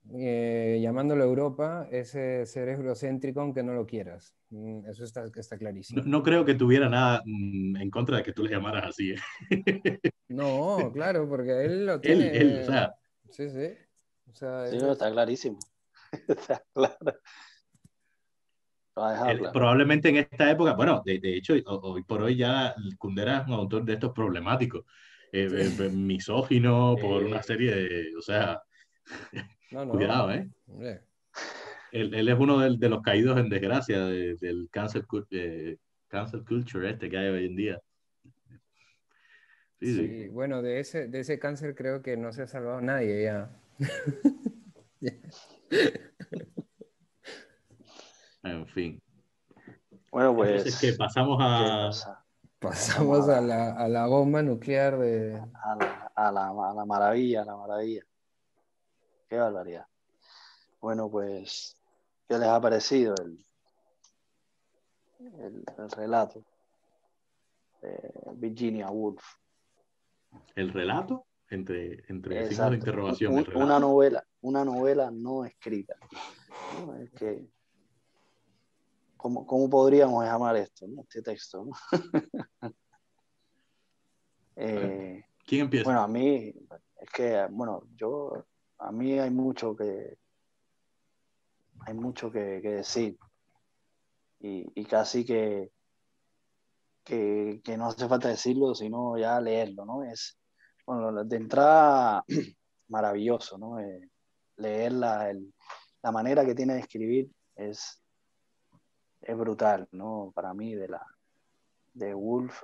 llamándolo Europa, es ser eurocéntrico aunque no lo quieras. Eso está No, clarísimo. no creo que tuviera nada en contra de que tú le llamaras así, ¿eh? No, claro, porque él lo O tiene. sea, Sí, sí. O sea, Sí, él no, es. está clarísimo. Está claro. Lo ha dejado claro. probablemente en esta época, bueno, de hecho, hoy por hoy ya Kundera es un autor de estos problemáticos, misógino por una serie de, o sea, No, no. cuidado, ¿eh? Hombre. Él es uno de los caídos en desgracia del cancel culture este que hay hoy en día. Sí, sí. Sí, bueno, de ese cáncer creo que no se ha salvado nadie ya. En fin. Bueno, Entonces, ¿qué? pues, Pasamos ¿qué a... pasa? Pasamos Pasamos a la bomba nuclear de. a la maravilla, a la maravilla. Qué barbaridad. Bueno, pues, ¿qué les ha parecido el relato de Virginia Woolf? El relato, entre signos de Exacto. interrogación, el relato. Una novela no escrita, ¿no? Es que, ¿cómo podríamos llamar esto, ¿no? Este texto, ¿no? A ver, Eh, ¿quién empieza? bueno, a mí, es que, bueno, a mí hay mucho que decir y casi que no hace falta decirlo, sino ya leerlo, ¿no? Bueno, de entrada, maravilloso, ¿no? Leer la manera que tiene de escribir es brutal, ¿no? Para mí, de Woolf,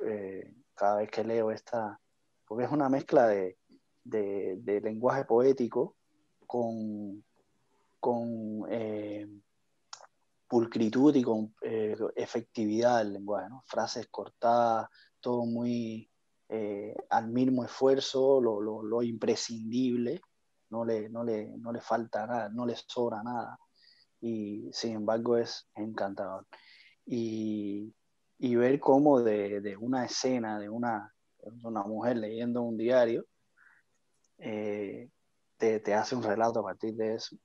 cada vez que leo porque es una mezcla de lenguaje poético con, con pulcritud y con efectividad del lenguaje, ¿no? Frases cortadas, todo muy al mismo esfuerzo, lo imprescindible, no le falta nada, no le sobra nada, y sin embargo es encantador. Y, y ver cómo de una escena, una mujer leyendo un diario, eh, te hace un relato a partir de eso,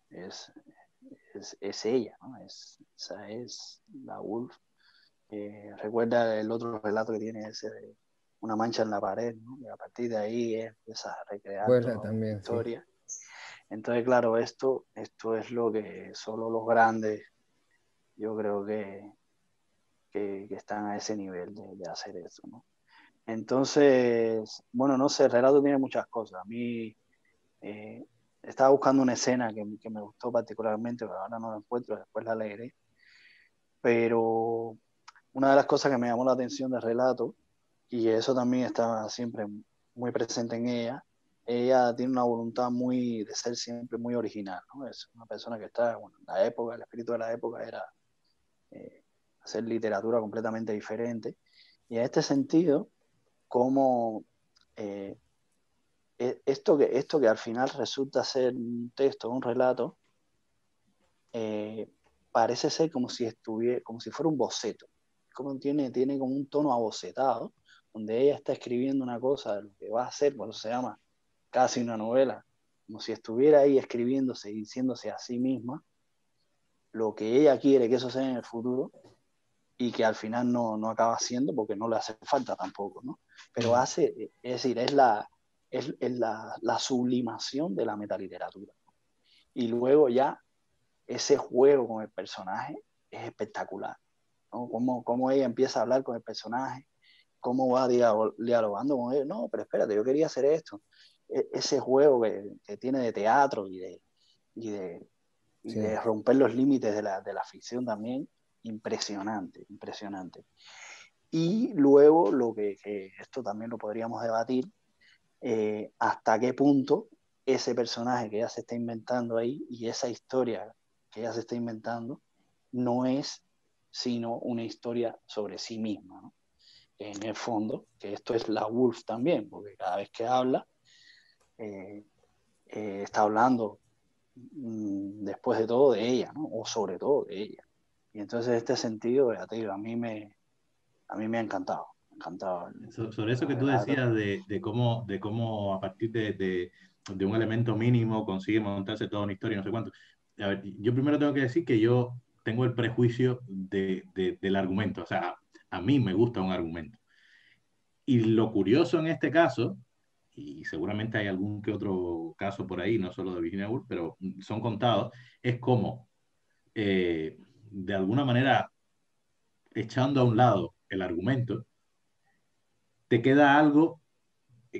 es, es ella, ¿no? Esa es la Woolf. Recuerda el otro relato que tiene ese de una mancha en la pared, ¿no? Y a partir de ahí empieza a recrear Vuela toda la también, sí. historia. Entonces, claro, esto es lo que solo los grandes, yo creo que están a ese nivel de hacer eso, ¿no? Entonces, bueno, no sé, el relato tiene muchas cosas. A mí eh, estaba buscando una escena que me gustó particularmente, pero ahora no la encuentro, después la leeré. Pero una de las cosas que me llamó la atención del relato, y eso también está siempre muy presente en ella tiene una voluntad de ser siempre muy original, ¿no? Es una persona que está, bueno, en la época, el espíritu de la época era eh, hacer literatura completamente diferente. Y en este sentido, como eh, esto que al final resulta ser un texto, un relato, eh, parece ser como si fuera un boceto, como tiene como un tono abocetado, donde ella está escribiendo una cosa de lo que va a hacer, por eso se llama casi una novela, como si estuviera ahí escribiéndose y diciéndose a sí misma lo que ella quiere que eso sea en el futuro y que al final no acaba haciendo porque no le hace falta tampoco, ¿no? Pero es decir, es la sublimación de la metaliteratura. Y luego ya ese juego con el personaje es espectacular, ¿no? Cómo ella empieza a hablar con el personaje, cómo va dialogando con él. No, pero espérate, yo quería hacer esto. Ese juego que tiene de teatro y de, y Sí. de romper los límites de la ficción también, impresionante, impresionante. Y luego que esto también lo podríamos debatir, hasta qué punto ese personaje que ella se está inventando ahí y esa historia que ella se está inventando no es sino una historia sobre sí misma, ¿no? En el fondo, que esto es la Woolf también, porque cada vez que habla, eh, está hablando después de todo de ella, ¿no? O sobre todo de ella. Y entonces este sentido, ya te digo, a mí me ha encantado, Sobre eso que el tú relato. decías de cómo a partir de un elemento mínimo consigue montarse toda una historia, no sé cuánto. A ver, yo primero tengo que decir que yo tengo el prejuicio del argumento, o sea, a mí me gusta un argumento. Y lo curioso en este caso, y seguramente hay algún que otro caso por ahí, no solo de Virginia Woolf, pero son contados, es como, de alguna manera, echando a un lado el argumento, te queda algo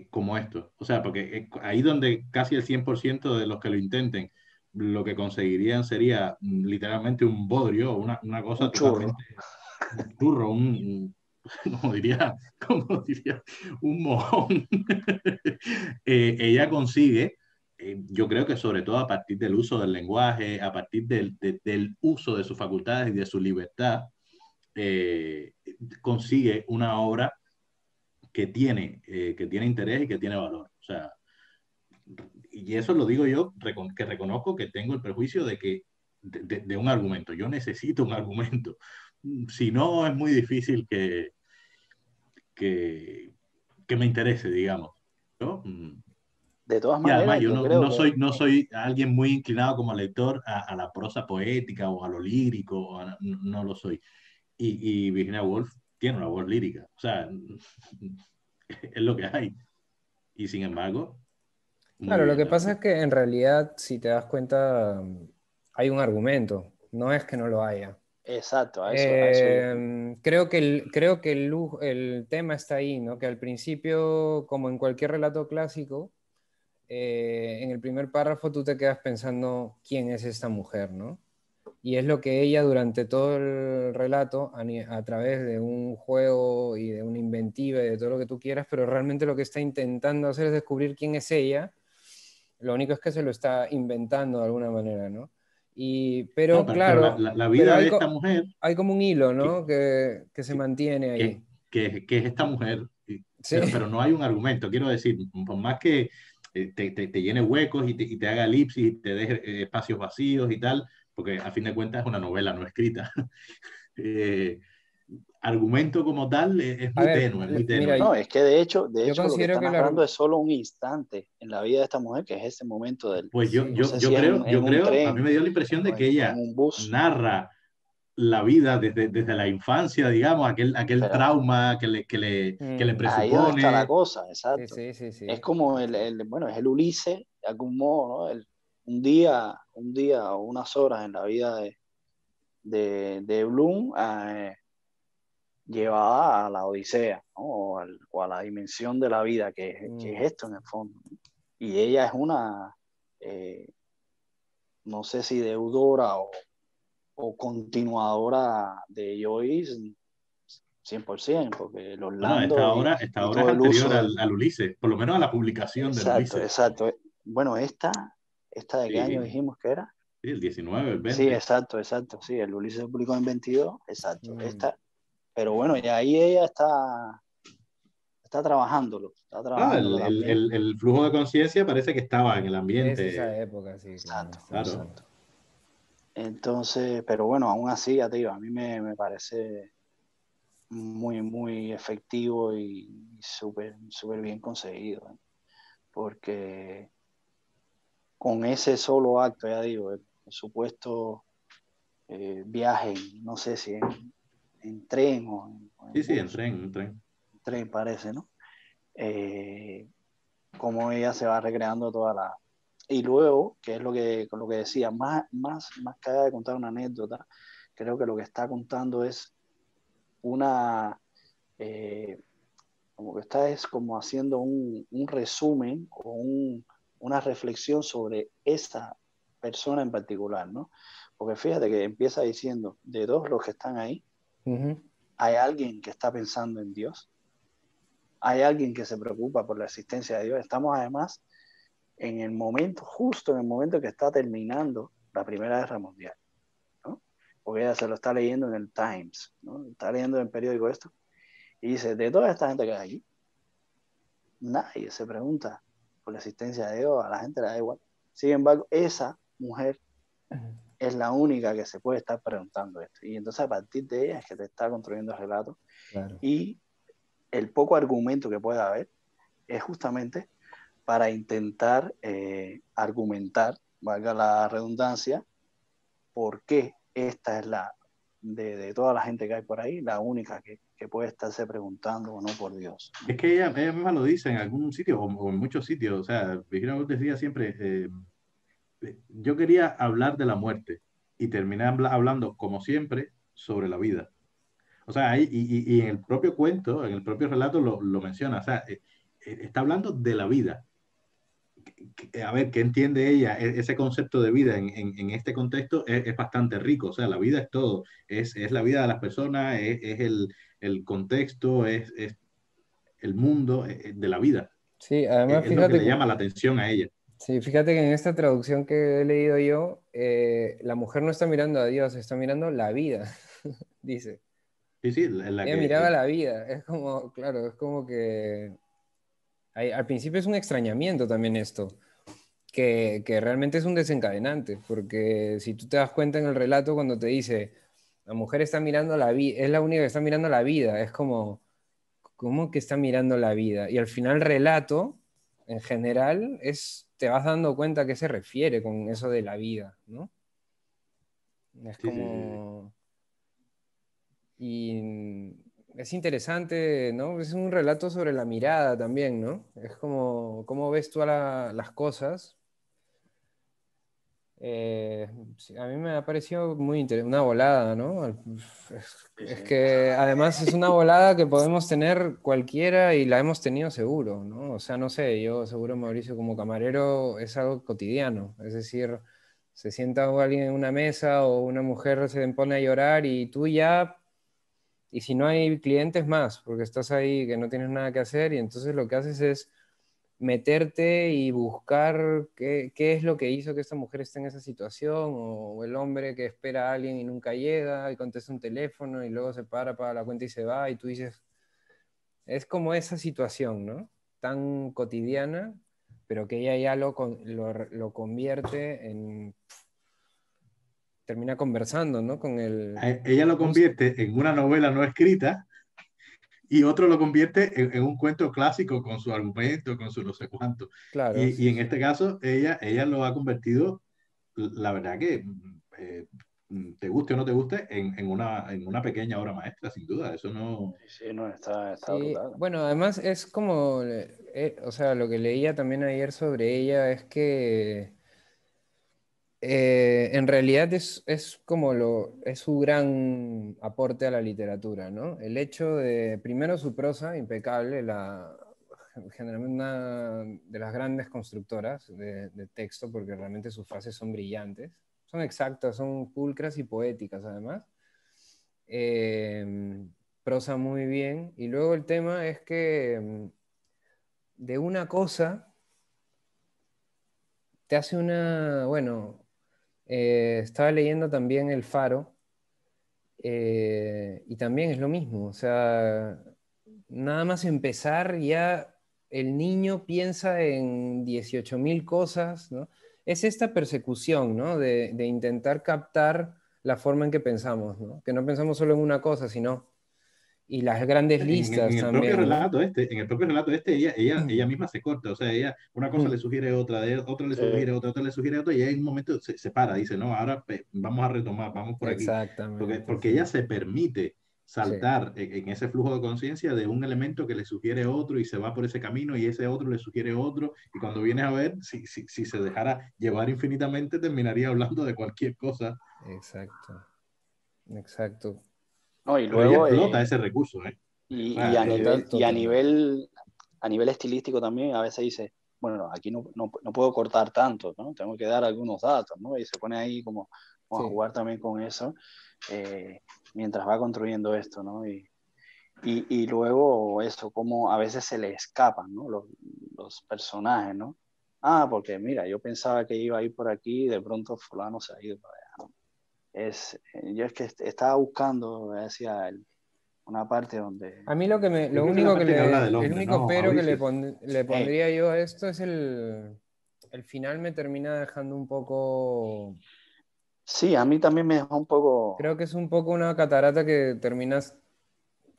como esto. O sea, porque ahí donde casi el 100% de los que lo intenten, lo que conseguirían sería literalmente un bodrio, una Un cosa churro. totalmente, un churro, como diría, como diría, un mojón. Ella consigue, yo creo que sobre todo a partir del uso del lenguaje, a partir del uso de sus facultades y de su libertad, eh, consigue una obra que tiene interés y que tiene valor. O sea, y eso lo digo yo, que reconozco que tengo el prejuicio de que de un argumento. Yo necesito un argumento. Si no, es muy difícil que, que me interese, digamos. ¿No? De todas Y además maneras, yo yo no, creo no soy alguien muy inclinado como lector a la prosa poética o a lo lírico, no, no lo soy. Y Virginia Woolf tiene una voz lírica, o sea, es lo que hay. Y sin embargo, muy Claro, lo bien, que la pasa verdad. es que en realidad, si te das cuenta, hay un argumento, no es que no lo haya. exacto, a eso yo. Creo que el tema está ahí, ¿no? Que al principio, como en cualquier relato clásico, en el primer párrafo tú te quedas pensando quién es esta mujer, ¿no? Y es lo que ella durante todo el relato, a través de un juego y de una inventiva y de todo lo que tú quieras, pero realmente lo que está intentando hacer es descubrir quién es ella. Lo único es que se lo está inventando de alguna manera, ¿no? No, Pero pero claro, la pero vida de esta mujer, hay como un hilo, que, ¿no? Que se que, mantiene ahí. que es esta mujer, Sí. pero no hay un argumento. Quiero decir, por más que te llene huecos y te haga elipsis y te deje espacios vacíos y tal, porque a fin de cuentas es una novela no escrita. eh, Argumento como tal es A muy ver, tenue, muy mira, tenue. No, es que de yo hecho lo que considero está que narrando es solo un instante en la vida de esta mujer, que es ese momento del, Pues sí, no sé si es yo en un creo, a mí tren me dio la impresión de que o en ella un bus, narra la vida desde la infancia, digamos, aquel pero trauma que le mm, ahí es donde está la presupone. cosa, sí, exacto. sí, sí, Es sí. como bueno, es el Ulises, de algún modo, ¿no? Un día o unas horas en la vida de Bloom, llevada a la Odisea, ¿no? O a la dimensión de la vida, que Mm. es esto en el fondo, ¿no? Y ella es una, eh, no sé si deudora o continuadora de Joyce 100%, porque el Bueno, Orlando esta y obra es todo el anterior uso. al Ulises, por lo menos a la publicación del Exacto, Ulises. exacto. Bueno, esta de qué año Sí, dijimos que era. sí, el 19, el Sí, 20. exacto, exacto. Sí, el Ulises se publicó en 22, exacto. Mm. Pero bueno, y ahí ella está Ah, trabajándolo también. el flujo de conciencia parece que estaba en el Es esa ambiente, época, sí, claro, Exacto, estamos claro. hablando. exacto. Entonces, pero bueno, aún así, ya te digo, a mí me parece muy, muy efectivo y súper, súper bien conseguido, ¿eh? Porque con ese solo acto, ya digo, el supuesto viaje, no sé si en tren o Sí, en sí, bus, en tren. en tren parece, ¿no? Eh, Cómo ella se va recreando toda la... Y luego, que es con lo que decía, más que allá de contar una anécdota, creo que lo que está contando es una... eh, como que está es como haciendo un resumen o una reflexión sobre esa persona en particular, ¿no? Porque fíjate que empieza diciendo, de todos los que están ahí, Ujú. hay alguien que está pensando en Dios, hay alguien que se preocupa por la existencia de Dios. Estamos además en el momento, justo en el momento que está terminando la Primera Guerra Mundial, ¿no? Porque ella se lo está leyendo en el Times, ¿no? Está leyendo en el periódico esto, y dice, de toda esta gente que hay aquí, nadie se pregunta por la existencia de Dios, a la gente le da igual. Sin embargo, esa mujer es la única que se puede estar preguntando esto. Y entonces a partir de ella es que te está construyendo el relato. Claro. Y el poco argumento que pueda haber es justamente para intentar argumentar, valga la redundancia, por qué esta es de toda la gente que hay por ahí, la única que puede estarse preguntando o no por Dios. Es que ella misma lo dice en algún sitio o en muchos sitios. O sea, Virginia Woolf decía siempre, yo quería hablar de la muerte y terminé hablando, como siempre, sobre la vida. O sea, y en el propio cuento, en el propio relato lo menciona. O sea, está hablando de la vida. A ver, ¿qué entiende ella? Ese concepto de vida en este contexto es bastante rico. O sea, la vida es todo. Es la vida de las personas, es el contexto, es el mundo de la vida. Sí, además Es lo que fíjate le llama la atención a ella. sí, fíjate que en esta traducción que he leído yo, la mujer no está mirando a Dios, está mirando la vida, dice. Sí, sí, en la Ella que miraba la vida, es como, claro, es como que al principio es un extrañamiento también esto, que realmente es un desencadenante, porque si tú te das cuenta en el relato cuando te dice, la mujer está mirando la vida, es la única que está mirando la vida, es como, ¿cómo que está mirando la vida? Y al final el relato, en general, te vas dando cuenta a qué se refiere con eso de la vida, ¿no? Es sí, sí, sí, sí. como... Y es interesante, ¿no? Es un relato sobre la mirada también, ¿no? Es como, ¿cómo ves tú a las cosas? Sí, a mí me ha parecido muy interesante, una volada, ¿no? Sí, Es sí. que además es una volada que podemos tener cualquiera y la hemos tenido seguro, ¿no? O sea, no sé, yo seguro Mauricio como camarero es algo cotidiano, es decir, se sienta alguien en una mesa o una mujer se pone a llorar y tú ya, y si no hay clientes más, porque estás ahí que no tienes nada que hacer y entonces lo que haces es meterte y buscar qué es lo que hizo que esta mujer esté en esa situación, o el hombre que espera a alguien y nunca llega y contesta un teléfono y luego se para la cuenta y se va, y tú dices, es como esa situación, ¿no? Tan cotidiana, pero que ella ya lo convierte en... termina conversando, ¿no? Con el... Ella lo convierte en una novela no escrita y otro lo convierte en un cuento clásico con su argumento, con su no sé cuánto. Claro, Y sí, en sí. este caso, ella lo ha convertido, la verdad que, te guste o no te guste, en una pequeña obra maestra, sin duda. Eso no... Sí, sí, no, está Sí, brutal. bueno, además es como, o sea, lo que leía también ayer sobre ella es que en realidad es como es su gran aporte a la literatura, ¿no? El hecho de, primero su prosa impecable, generalmente una de las grandes constructoras de texto, porque realmente sus frases son brillantes, son exactas, son pulcras y poéticas además. Eh, Prosa muy bien, y luego el tema es que de una cosa te hace una, bueno, estaba leyendo también El Faro, y también es lo mismo, o sea, nada más empezar ya el niño piensa en 18.000 cosas, ¿no? Es esta persecución, ¿no? De intentar captar la forma en que pensamos, ¿no? Que no pensamos solo en una cosa, sino... Y las grandes listas En el propio también, ¿no? relato este, en el propio relato este, ella misma se corta, o sea, ella, una cosa le Mm. sugiere otra, otra le Sí, sugiere otra, otra le sugiere otra, y ella en un momento se para, dice, no, ahora vamos a retomar, vamos por aquí, Exactamente, porque ella sí. se permite Sí, saltar en ese flujo de conciencia de un elemento que le sugiere otro y se va por ese camino y ese otro le sugiere otro, y cuando vienes a ver, si se dejara llevar infinitamente, terminaría hablando de cualquier cosa, exacto, exacto. no, y pero ella luego, explota ese recurso, ¿eh? O y sea, a nivel, Totalmente. a nivel estilístico también, a veces dice, bueno, aquí no puedo cortar tanto, ¿no? Tengo que dar algunos datos, ¿no? Y se pone ahí como a Sí. jugar también con eso, mientras va construyendo esto, ¿no? Y luego eso, como a veces se le escapan, ¿no? Los personajes, ¿no? Ah, porque mira, yo pensaba que iba a ir por aquí y de pronto fulano se ha ido por allá, ¿no? Yo es que estaba buscando, decía, una parte donde... A mí yo lo creo que es la único parte que habla del el hombre, único ¿no, pero que Mauricio? le Eh, pondría yo a esto es el final me termina dejando un poco, Sí, a mí también me dejó un poco... Creo que es un poco una catarata que terminas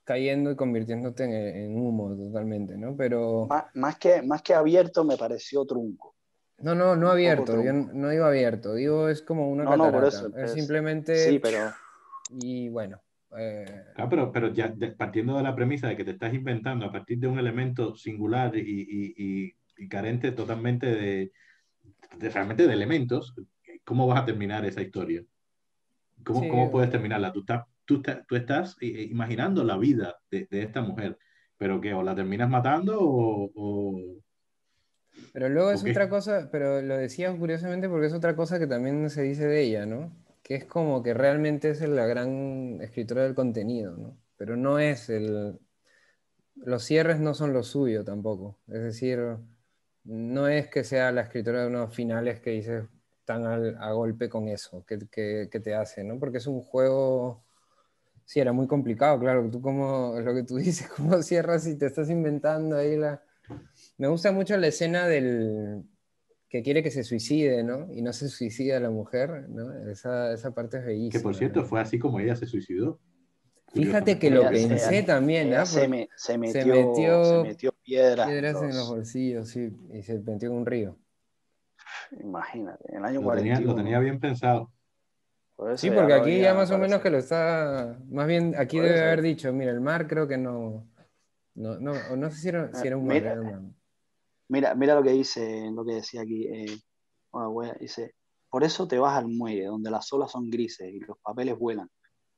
cayendo y convirtiéndote en humo totalmente, ¿no? Pero Más que abierto me pareció trunco, no, no, no un poco abierto, yo trunco. no digo abierto, digo es como una No, no, por eso. catarata, es Sí, simplemente pero y bueno, Claro, pero ya partiendo de la premisa de que te estás inventando a partir de un elemento singular y carente totalmente realmente de elementos, ¿cómo vas a terminar esa historia? sí, ¿Cómo puedes terminarla? Tú estás imaginando la vida de esta mujer, pero que o la terminas matando pero luego o es qué. otra cosa, pero lo decía curiosamente porque es otra cosa que también se dice de ella, ¿no? Que es como que realmente es la gran escritora del contenido, ¿no? Pero no es los cierres no son lo suyo tampoco. Es decir, no es que sea la escritora de unos finales que dices tan a golpe con eso, que te hace, ¿no? Porque es un juego, sí, era muy complicado, claro. Tú como, lo que tú dices, cómo cierras y te estás inventando ahí la... Me gusta mucho la escena del que quiere que se suicide, ¿no? Y no se suicida la mujer, ¿no? Esa parte es Que por bellísima cierto también. fue así como ella se suicidó, Fíjate que curiosamente. lo ella, pensé también, ella ¿ah? Porque se se metió metió piedras piedras en los bolsillos, sí, y se metió en un río. imagínate, en el año Lo tenía 41. bien pensado. Por Sí, eso ya porque lo aquí ya venía a más o menos aparecer. que lo está, más bien aquí Por debe eso, haber dicho, mira, el mar creo que no, no, o no sé si era un mar, mira, era un mar. mira lo que dice, lo que decía aquí. Dice, por eso te vas al muelle, donde las olas son grises y los papeles vuelan,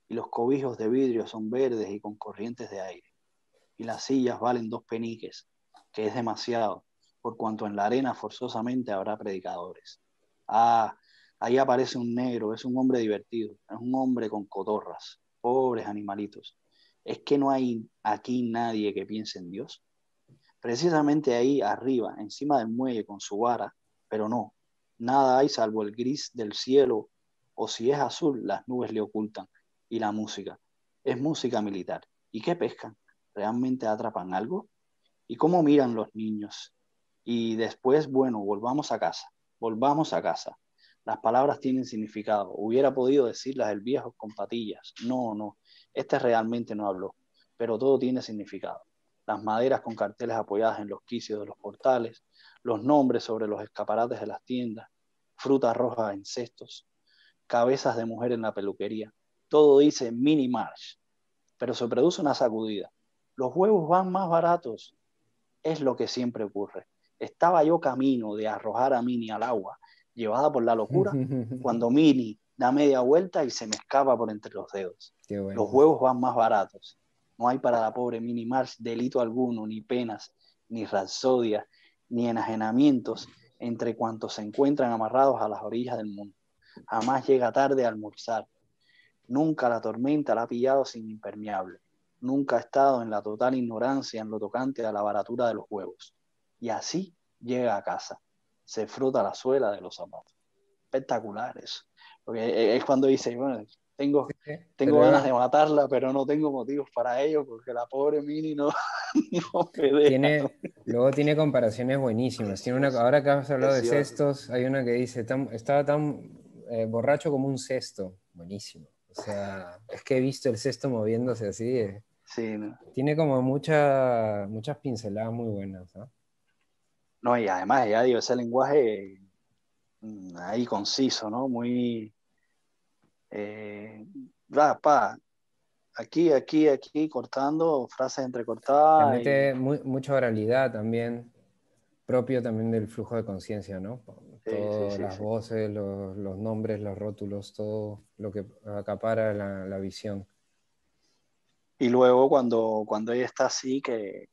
y los cobijos de vidrio son verdes y con corrientes de aire, y las sillas valen 2 peniques, que es demasiado, por cuanto en la arena forzosamente habrá predicadores. Ah, ahí aparece un negro, es un hombre divertido, es un hombre con cotorras, pobres animalitos. ¿Es que no hay aquí nadie que piense en Dios? Precisamente ahí arriba, encima del muelle con su vara, pero no, nada hay salvo el gris del cielo, o si es azul, las nubes le ocultan, y la música. Es música militar. ¿Y qué pescan? ¿Realmente atrapan algo? ¿Y cómo miran los niños? Y después, bueno, volvamos a casa, volvamos a casa. Las palabras tienen significado. Hubiera podido decirlas el viejo con patillas. No, no, este realmente no habló, pero todo tiene significado. Las maderas con carteles apoyadas en los quicios de los portales, los nombres sobre los escaparates de las tiendas, frutas rojas en cestos, cabezas de mujer en la peluquería. Todo dice Mini Marsh, pero se produce una sacudida. Los huevos van más baratos, es lo que siempre ocurre. Estaba yo camino de arrojar a Minnie al agua, llevada por la locura, cuando Minnie da media vuelta y se me escapa por entre los dedos. Qué Los bueno. huevos van más baratos. No hay para la pobre Minnie Marsh delito alguno, ni penas, ni rapsodias, ni enajenamientos entre cuantos se encuentran amarrados a las orillas del mundo. Jamás llega tarde a almorzar. Nunca la tormenta la ha pillado sin impermeable. Nunca ha estado en la total ignorancia en lo tocante a la baratura de los huevos. Y así llega a casa. Se frota la suela de los zapatos. Espectacular eso. Porque es cuando dice, bueno, tengo ganas de Pero matarla, pero no tengo motivos para ello, porque la pobre Mini no, no me deja. luego tiene comparaciones buenísimas. Tiene una, Precioso, ahora que has hablado de precioso. cestos, hay una que dice, estaba tan borracho como un cesto. Buenísimo. O sea, es que he visto el cesto moviéndose así. Sí, no. Tiene como muchas pinceladas muy buenas, ¿no? No, y además ya dio ese lenguaje ahí conciso, ¿no? Muy, eh, pa, aquí, cortando, frases Le entrecortadas mete y mucha oralidad también, propio también del flujo de conciencia, ¿no? sí, sí, Todas sí, las sí. voces, los nombres, los rótulos, todo lo que acapara la visión. Y luego cuando ella está así, que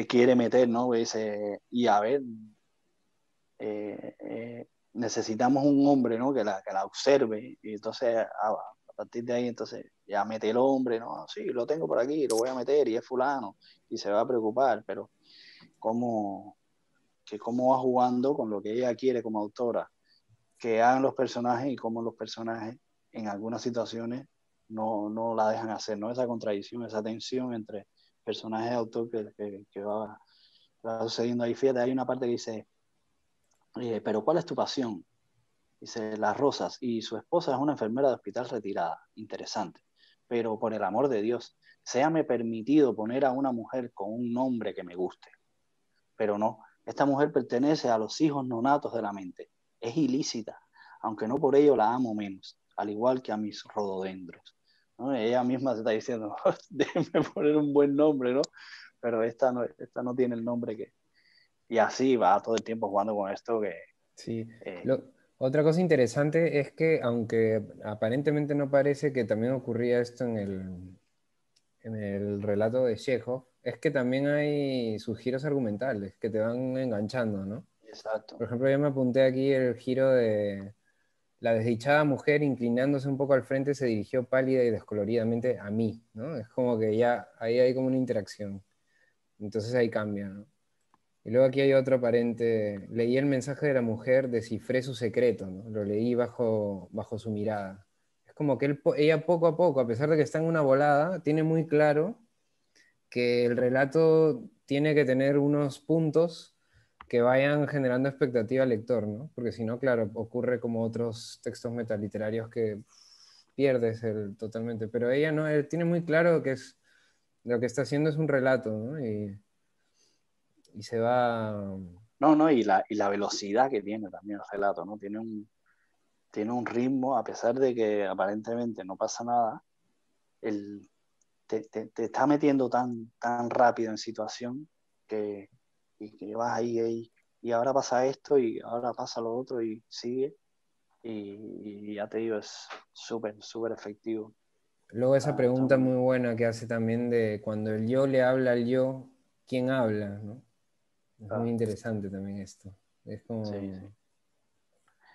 quiere meter, ¿no? Dice, y a ver, necesitamos un hombre, ¿no? Que la observe. Y entonces, a partir de ahí, entonces, ya mete el hombre, ¿no? Sí, lo tengo por aquí, lo voy a meter, y es fulano, y se va a preocupar, pero cómo, cómo va jugando con lo que ella quiere como autora que hagan los personajes y cómo los personajes en algunas situaciones no la dejan hacer, ¿no? Esa contradicción, esa tensión entre personaje y autor que va sucediendo ahí. Fíjate, hay una parte que dice, pero ¿cuál es tu pasión? Dice, Las Rosas, y su esposa es una enfermera de hospital retirada. Interesante. Pero por el amor de Dios, séame permitido poner a una mujer con un nombre que me guste. Pero no, esta mujer pertenece a los hijos nonatos de la mente. Es ilícita, aunque no por ello la amo menos, al igual que a mis rododendros. ¿No? Ella misma se está diciendo, déjenme poner un buen nombre, ¿no? Pero esta no tiene el nombre que... Y así va todo el tiempo jugando con esto que... Sí. Eh, Otra cosa interesante es que, aunque aparentemente no parece que también ocurría esto en el relato de Chekhov, es que también hay sus giros argumentales que te van enganchando, ¿no? exacto. Por ejemplo, yo me apunté aquí el giro de la desdichada mujer inclinándose un poco al frente se dirigió pálida y descoloridamente a mí, ¿no? Es como que ya ahí hay como una interacción. Entonces ahí cambia, ¿no? Y luego aquí hay otro aparente, leí el mensaje de la mujer, descifré su secreto, ¿no? Lo leí bajo su mirada. Es como que ella poco a poco, a pesar de que está en una volada, tiene muy claro que el relato tiene que tener unos puntos que vayan generando expectativa al lector, ¿no? Porque si no, claro, ocurre como otros textos metaliterarios que pierdes totalmente. Pero ella no, tiene muy claro que lo que está haciendo es un relato, ¿no? Y se va... No, no, y la velocidad que tiene también el relato, ¿no? Tiene un ritmo, a pesar de que aparentemente no pasa nada, el, te está metiendo tan rápido en situación que, que vas ahí, y ahora pasa esto, y ahora pasa lo otro, y sigue, y ya te digo, es súper, súper efectivo. Luego esa Está pregunta muy muy bien. buena que hace también de cuando el yo le habla al yo, ¿quién habla? ¿No? Es muy Claro, interesante también esto. Es sí, sí. como...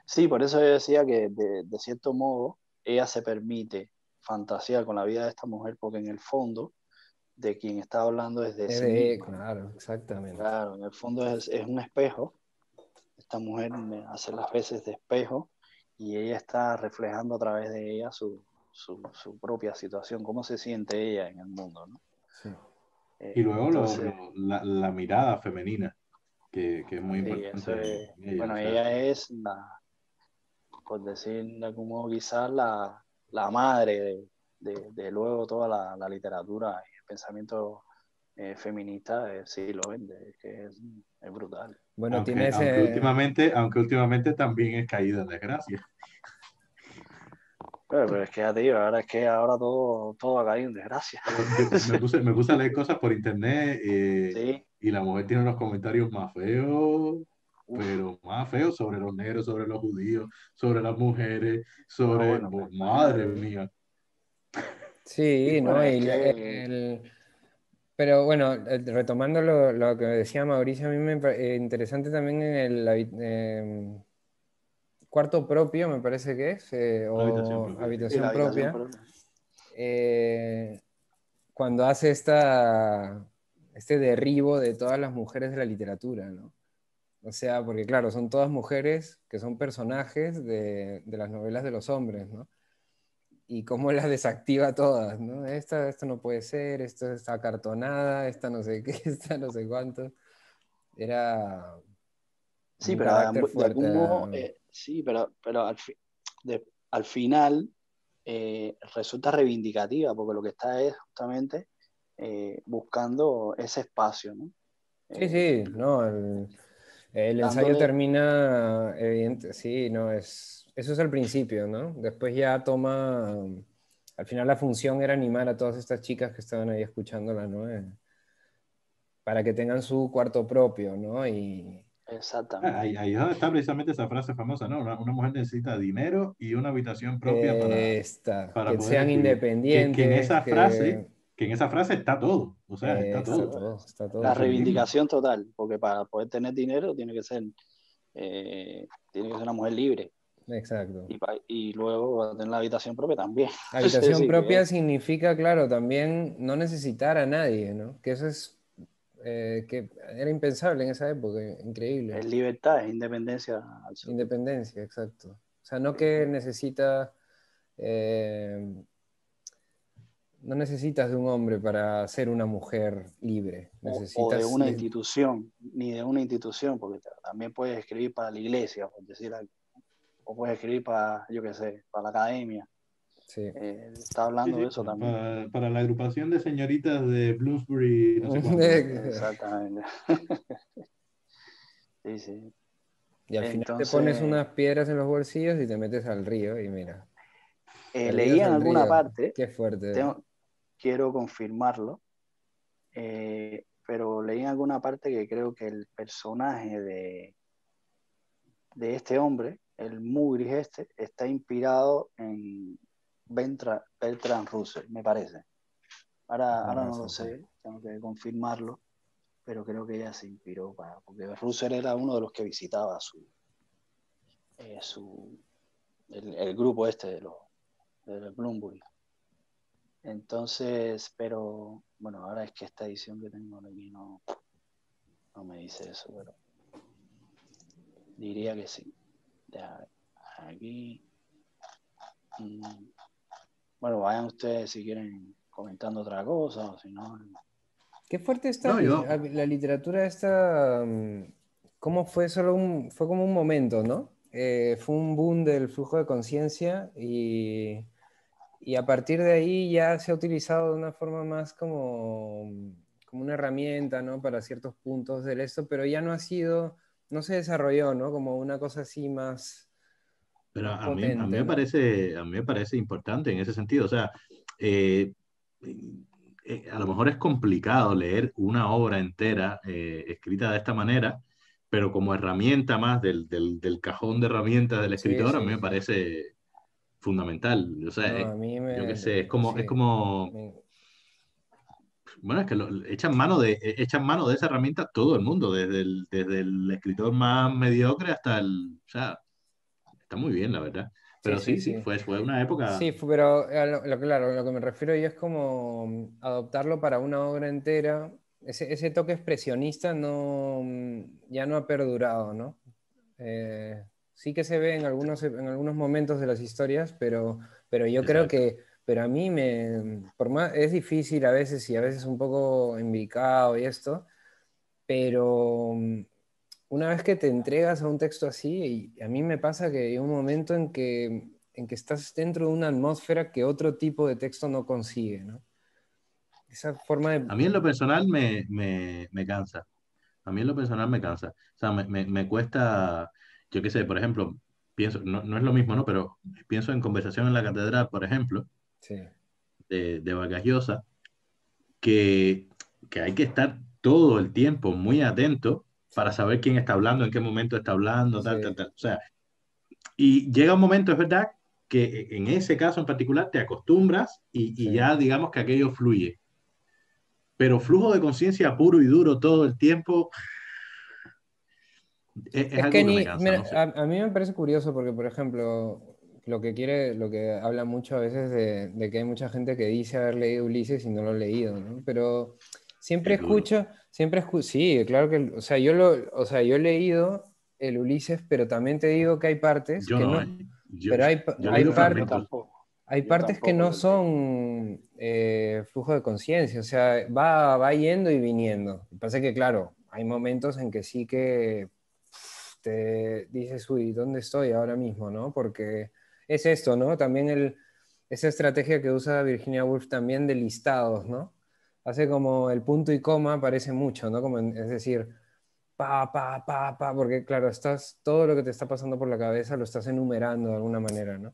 Sí, por eso yo decía que de cierto modo ella se permite fantasear con la vida de esta mujer, porque en el fondo de quien está hablando es de sí misma, ¿no? Claro, exactamente. Claro, en el fondo es un espejo. Esta mujer hace las veces de espejo y ella está reflejando a través de ella su propia situación, cómo se siente ella en el mundo, ¿no? Sí. Y luego Entonces, la mirada femenina, que es muy sí, eso importante es, en ella. O bueno, sea, ella es, por decir de algún modo, quizás la madre de luego toda la literatura y el pensamiento feminista del siglo XX, es que es brutal. Bueno, tiene aunque ese... últimamente también es caída en desgracia. Pero es que ya te digo, ahora es que ahora todo ha caído en desgracia. Yo me puse a leer cosas por internet Sí, y la mujer tiene unos comentarios más feos, uf, pero más feos sobre los negros, sobre los judíos, sobre las mujeres, no, sobre... bueno, pues Madre imagínate. mía. Sí, Bueno, ¿no? es que Pero bueno, retomando lo que decía Mauricio, a mí me interesante también en cuarto propio, me parece que es, Una habitación o propia, sí. sí, la habitación habitación propia, propia. eh, cuando hace este derribo de todas las mujeres de la literatura, ¿no? O sea, porque claro, son todas mujeres que son personajes de las novelas de los hombres, ¿no? Y cómo las desactiva todas, ¿no? Esto no puede ser, esto está acartonada, esta no sé qué, esta no sé cuánto. Era Sí, un pero carácter de fuerte. algún modo, sí, pero al final resulta reivindicativa, porque lo que está es justamente buscando ese espacio, ¿no? Sí, Eh, sí, no, el ensayo dándole, termina, evidente, sí, no, eso es al principio, ¿no? Después ya toma, al final la función era animar a todas estas chicas que estaban ahí escuchándola, ¿no? Para que tengan su cuarto propio, ¿no? Y exactamente. Ahí es donde está precisamente esa frase famosa, ¿no? Una mujer necesita dinero y una habitación propia para que poder sean escribir. independientes, que Que en esa frase está todo, o sea, está está todo. todo, está El La todo. feminismo. reivindicación total, porque para poder tener dinero tiene que ser una mujer libre. Exacto. Y luego tener la habitación propia también. Es Habitación decir, propia significa, claro, también no necesitar a nadie, ¿no? Que eso es que era impensable en esa época, increíble. es libertad, es independencia absoluta. Independencia, exacto. O sea, no Sí, que sí. eh, no necesitas de un hombre para ser una mujer libre. O de Necesitas una institución, ni de una institución, porque también puedes escribir para la iglesia, por decir algo. o puedes escribir para, yo qué sé, para la academia. Sí. Está Sí, hablando sí, de eso también. para la agrupación de señoritas de Bloomsbury, no sé cuánto. Exactamente. Sí, sí. Y al final te pones Entonces, unas piedras en los bolsillos y te metes al río y mira, leí perdidos en al alguna río. parte, Qué fuerte. quiero confirmarlo, pero leí en alguna parte que creo que el personaje de este hombre, el Mugris este, está inspirado en Bertrand Russell, me parece. Ahora no lo Sí. sé, tengo que confirmarlo, pero creo que ella se inspiró porque Russell era uno de los que visitaba el grupo este de Bloomsbury. Entonces, pero bueno, ahora es que esta edición que tengo aquí no me dice eso, pero diría que sí. Aquí. Bueno, vayan ustedes si quieren comentando otra cosa, o si no. Qué fuerte está No, yo, la literatura esta. ¿Cómo fue fue como un momento, ¿no? Fue un boom del flujo de conciencia y a partir de ahí ya se ha utilizado de una forma más como una herramienta, ¿no? Para ciertos puntos del esto, pero ya no ha sido, no se desarrolló, ¿no? Como una cosa así pero más a mí potente, ¿no? a mí me parece importante en ese sentido. O sea, eh, a lo mejor es complicado leer una obra entera escrita de esta manera, pero como herramienta más del cajón de herramientas del Sí, escritor, a mí sí. me parece fundamental. O sea, No, a mí yo qué me, sé, sí, es como, me- bueno, es que echan mano de esa herramienta todo el mundo, desde el escritor más mediocre hasta o sea, está muy bien, la verdad. sí, Pero sí, sí, sí, sí. fue una época. Sí, pero claro, lo que me refiero yo es como adoptarlo para una obra entera. Ese toque expresionista ya no ha perdurado, ¿no? Sí que se ve en algunos momentos de las historias, pero yo creo Exacto. pero a mí por más, es difícil a veces y a veces un poco embicado y esto, pero una vez que te entregas a un texto así, y a mí me pasa que hay un momento en que estás dentro de una atmósfera que otro tipo de texto no consigue, ¿no? Esa forma de... A mí en lo personal me cansa. A mí en lo personal me cansa. O sea, me cuesta, yo qué sé, por ejemplo, pienso, no es lo mismo, ¿no? Pero pienso en Conversación en la Catedral, por ejemplo, Sí, de Vargas Llosa, que, que hay que estar todo el tiempo muy atento sí, para saber quién está hablando, en qué momento está hablando, tal, tal, sí, tal. O sea, y llega un momento, es verdad, que en ese caso en particular te acostumbras y sí. ya digamos que aquello fluye. Pero flujo de conciencia puro y duro todo el tiempo es Es que algo que me cansa, mira, no sé. a mí me parece curioso porque, por ejemplo, lo que habla mucho a veces de que hay mucha gente que dice haber leído Ulises y no lo ha leído, ¿no? Pero Es duro. sí, claro que, o sea, o sea, yo he leído el Ulises, pero también te digo que hay partes Yo que no, no, ¿eh? Yo, pero yo he hay leído Yo fragmentos. tampoco. hay Yo partes que tampoco no lo leí. son flujo de conciencia, o sea, va yendo y viniendo. Lo que pasa es que, claro, hay momentos en que sí que te dices, uy, ¿dónde estoy ahora mismo, no? Porque es esto, ¿no? También esa estrategia que usa Virginia Woolf también de listados, ¿no? Hace como el punto y coma, aparece mucho, ¿no? Es decir, porque claro, todo lo que te está pasando por la cabeza lo estás enumerando de alguna manera, ¿no?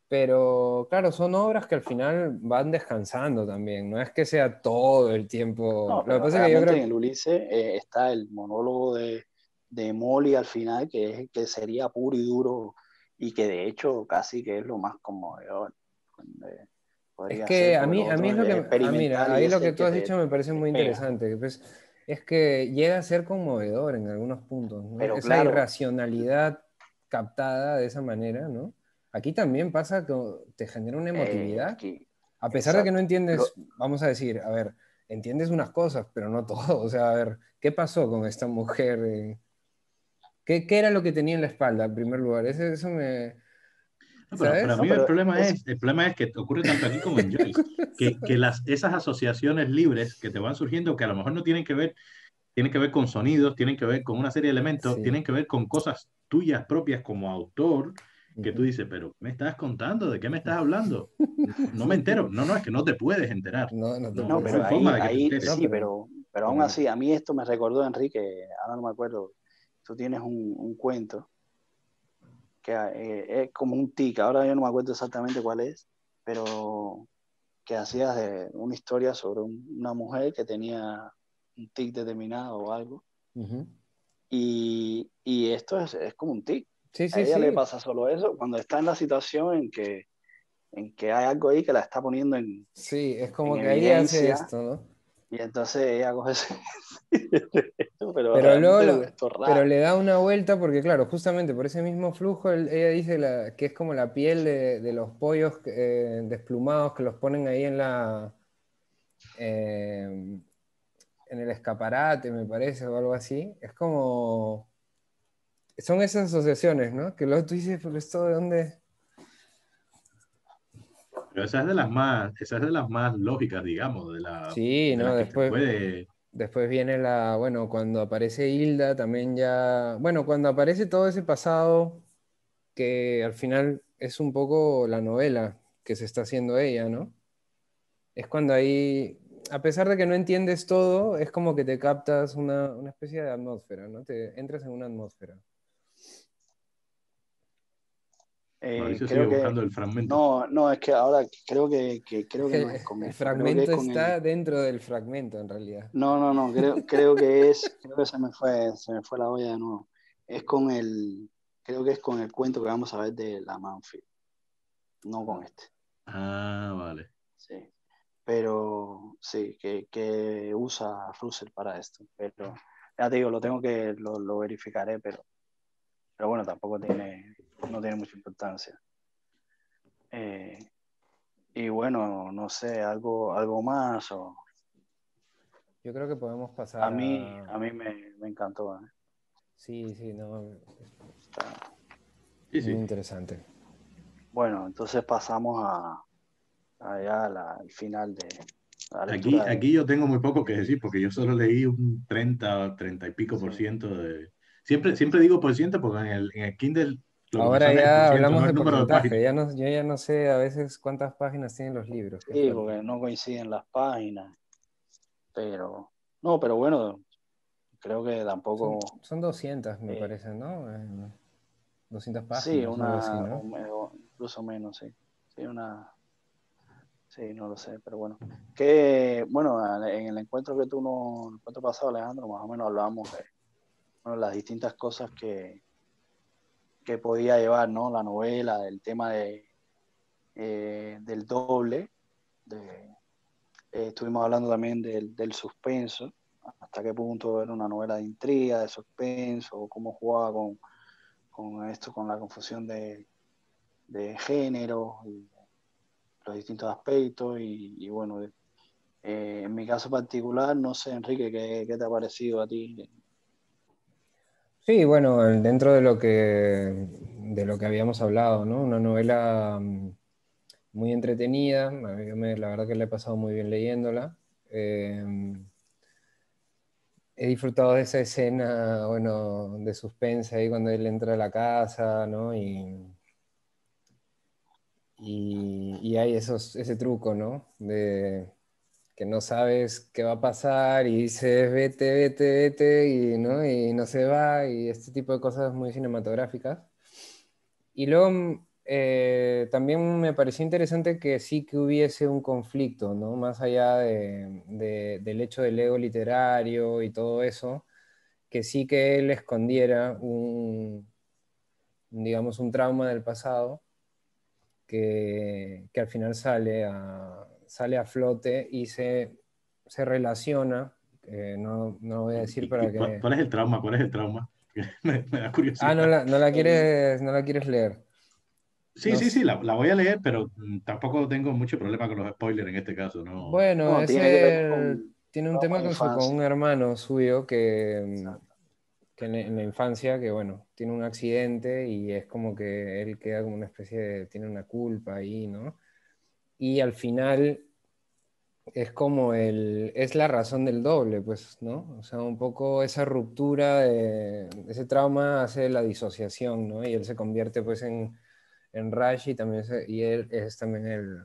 Pero claro, son obras que al final van descansando también, no es que sea todo el tiempo. No, Lo que pero pasa es que yo realmente en creo, el Ulises está el monólogo de Molly al final, que es el que sería puro y duro y que de hecho casi que es lo más conmovedor. eh, es Podría que ser, porque lo a mí otro es lo es que, mira, experimental y ahí lo es que el tú que has dicho me parece te muy pega. interesante, que, pues, es que llega a ser conmovedor en algunos puntos, ¿no? Pero Esa claro, irracionalidad captada de esa manera, ¿no? Aquí también pasa que te genera una emotividad, aquí, a pesar de que no exacto. entiendes, vamos a decir, a ver, entiendes unas cosas, pero no todo, o sea, a ver, ¿qué pasó con esta mujer? ¿Qué era lo que tenía en la espalda, en primer lugar? Eso No, pero a ¿sabes? mí No, pero el problema es que ocurre tanto aquí como en Joyce, que esas asociaciones libres que te van surgiendo, que a lo mejor no tienen que ver con sonidos, tienen que ver con una serie de elementos, Sí, tienen que ver con cosas tuyas propias como autor, que tú Ujú. dices, pero ¿qué me estás contando? ¿De qué me estás hablando? No me entero. No, es que no te puedes enterar. No, no te No, No, no puedes. pero hay forma de que te ahí enteres. No, sí, pero aún pero así, a mí esto me recordó, Enrique, ahora no me acuerdo, tú tienes un cuento que es como un tic, ahora yo no me acuerdo exactamente cuál es, pero que hacías de una historia sobre una mujer que tenía un tic determinado o algo, ujú. y esto es como un tic. Sí, A sí, ella le sí. pasa solo eso cuando está en la situación en que hay algo ahí que la está poniendo Sí, es en como que ahí hace evidencia, esto, ¿no? y entonces ella coge ese... pero Pero luego realmente esto es pero raro. le da una vuelta porque, claro, justamente por ese mismo flujo, ella dice que es como la piel de los pollos desplumados que los ponen ahí en el escaparate, me parece, o algo así. Es como... Son esas asociaciones, ¿no? Que luego tú dices, pero esto de dónde... Pero esa es de las más lógicas, digamos, Sí, de ¿no? las que te puede... Después viene bueno, cuando aparece Hilda, también ya, bueno, cuando aparece todo ese pasado, que al final es un poco la novela que se está haciendo ella, ¿no? Es cuando ahí, a pesar de que no entiendes todo, es como que te captas una especie de atmósfera, ¿no? Te entras en una atmósfera. Mauricio sigue Creo que buscando el fragmento. no, es que ahora Es creo que que no es con el esto, creo que es fragmento con el... está dentro del fragmento, en realidad. No, creo que se me fue la olla de nuevo. Es con creo que es con el cuento que vamos a ver de la Manfield, no con este. Ah, vale. Sí, pero sí, que usa Russell para esto. Pero ya te digo, lo verificaré, pero bueno, tampoco no tiene mucha importancia. Eh, y bueno, no sé, algo más. Yo creo que podemos pasar a... A mí me encantó. Sí, sí, no, Está- Sí, muy sí. interesante. Bueno, entonces pasamos a ya al final de la Aquí, lectura aquí yo tengo muy poco que decir porque yo solo leí un 30 y pico por sí. ciento de... Siempre digo por ciento porque en el Kindle lo que me Ahora sale es el por ya ciento, hablamos no el de número de porcentaje, páginas. yo ya no sé a veces cuántas páginas tienen los libros, qué Sí, fuerte. porque no coinciden las páginas, pero no, pero bueno, creo que tampoco, Son 200, me eh, parece, ¿no? 200 sí, páginas, algo así, ¿no? o incluso menos, sí. Sí, sí, no lo sé, pero bueno. Que, bueno, en el encuentro el encuentro pasado, Alejandro, más o menos hablábamos de bueno, las distintas cosas que podía llevar, ¿no? La novela, el tema del doble, de, estuvimos hablando también del suspenso, hasta qué punto era una novela de intriga, de suspenso, o cómo jugaba con esto, con la confusión de género, y los distintos aspectos, y bueno, en mi caso particular, no sé, Enrique, qué te ha parecido a ti? Sí, bueno, dentro de lo que habíamos hablado, ¿no? Una novela muy entretenida, la verdad que la he pasado muy bien leyéndola. He disfrutado de esa escena, bueno, de suspense ahí cuando él entra a la casa, ¿no? Y hay ese truco, ¿no? De que no sabes qué va a pasar y dices, vete, vete, vete, y no se va, y este tipo de cosas muy cinematográficas. Y luego también me pareció interesante que sí que hubiese un conflicto, ¿no? Más allá del hecho del ego literario y todo eso, que sí que él escondiera digamos, un trauma del pasado que al final sale a flote y se relaciona, no voy a decir para ¿Cuál, que... cuál es el trauma? ¿Cuál es el trauma? Me da Ah, curiosidad. no la quieres leer. Sí, No, sí, sí, la voy a leer, pero tampoco tengo mucho problema con los spoilers en este caso, ¿no? bueno, No, tiene que ver con tiene un trauma tema de con infancia. un hermano suyo Exacto. que en la infancia, que bueno, tiene un accidente y es como que él queda como una especie de, tiene una culpa ahí, ¿no? Y al final es como es la razón del doble, pues, ¿no? O sea, un poco esa ruptura, ese trauma hace la disociación, ¿no? Y él se convierte, pues, en Rush y también y él es también el...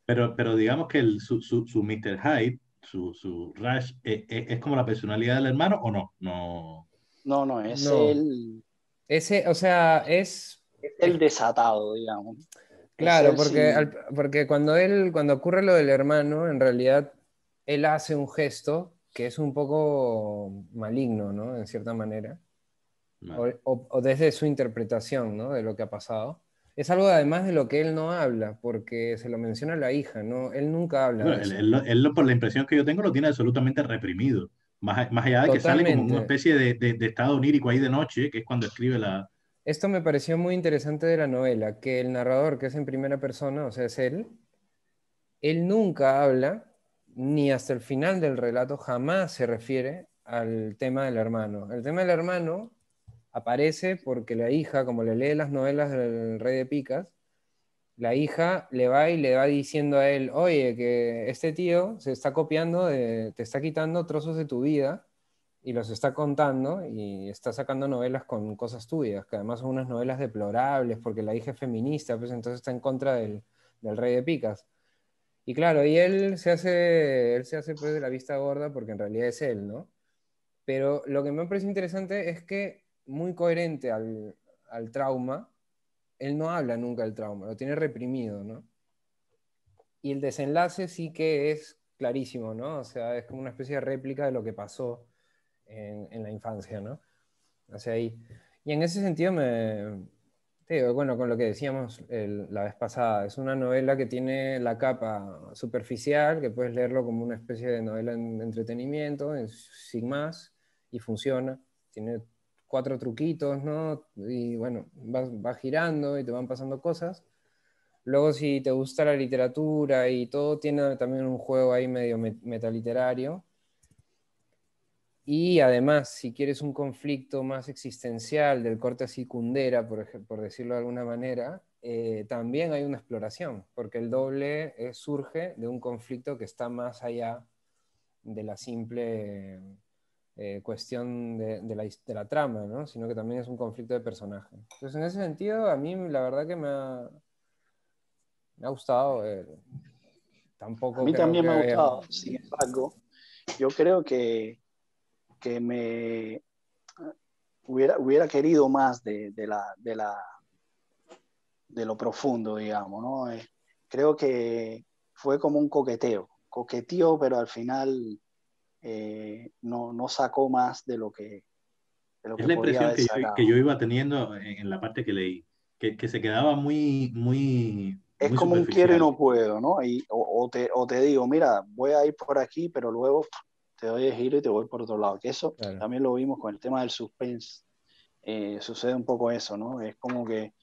Pero digamos que su Mr. Hyde, su Rush, ¿es como la personalidad del hermano o no? No. No, no, es No, él, ese, o sea, es el desatado, digamos. Es claro, él porque, sin... porque cuando ocurre lo del hermano, en realidad él hace un gesto que es un poco maligno, ¿no? En cierta manera. Vale. O desde su interpretación, ¿no? De lo que ha pasado. Es algo además de lo que él no habla, porque se lo menciona a la hija, ¿no? Él nunca habla Bueno, de eso. por la impresión que yo tengo, lo tiene absolutamente reprimido. Más allá de que sale como una Totalmente. especie de estado onírico ahí de noche, que es cuando escribe la... Esto me pareció muy interesante de la novela, que el narrador, que es en primera persona, o sea, es él nunca habla, ni hasta el final del relato jamás se refiere al tema del hermano. El tema del hermano aparece porque la hija, como le lee las novelas del Rey de Picas, la hija le va y le va diciendo a él, oye, que este tío se está copiando, te está quitando trozos de tu vida y los está contando y está sacando novelas con cosas tuyas, que además son unas novelas deplorables porque la hija es feminista, pues entonces está en contra del Rey de Picas. Y claro, y él se hace pues de la vista gorda porque en realidad es él, ¿no? Pero lo que me parece interesante es que muy coherente al trauma, él no habla nunca del trauma, lo tiene reprimido, ¿no? Y el desenlace sí que es clarísimo, ¿no? O sea, es como una especie de réplica de lo que pasó en la infancia, ¿no? Hacia ahí. Y en ese sentido te digo, bueno, con lo que decíamos la vez pasada, es una novela que tiene la capa superficial, que puedes leerlo como una especie de novela en entretenimiento, sin más, y funciona. Tiene 4 truquitos, ¿no? Y bueno, vas girando y te van pasando cosas. Luego, si te gusta la literatura y todo, tiene también un juego ahí medio metaliterario. Y además, si quieres un conflicto más existencial del corte así Kundera, por decirlo de alguna manera, también hay una exploración, porque el doble surge de un conflicto que está más allá de la simple cuestión de la trama, ¿no? Sino que también es un conflicto de personaje. Entonces, en ese sentido, a mí la verdad que me ha gustado. A Tampoco mí creo también que me ha haya... gustado, sin embargo, yo creo que me hubiera querido más de lo profundo, digamos, ¿no? Creo que fue como un coqueteó, pero al final no sacó más de lo Es que la podía impresión haber que sacado. yo iba teniendo en la parte que leí, que se quedaba Es muy como un quiero y superficial. no puedo, ¿no? O te digo, mira, voy a ir por aquí, pero luego te doy el giro y te voy por otro lado. Que eso Claro. también lo vimos con el tema del suspense. Sucede un poco eso, ¿no? Es como que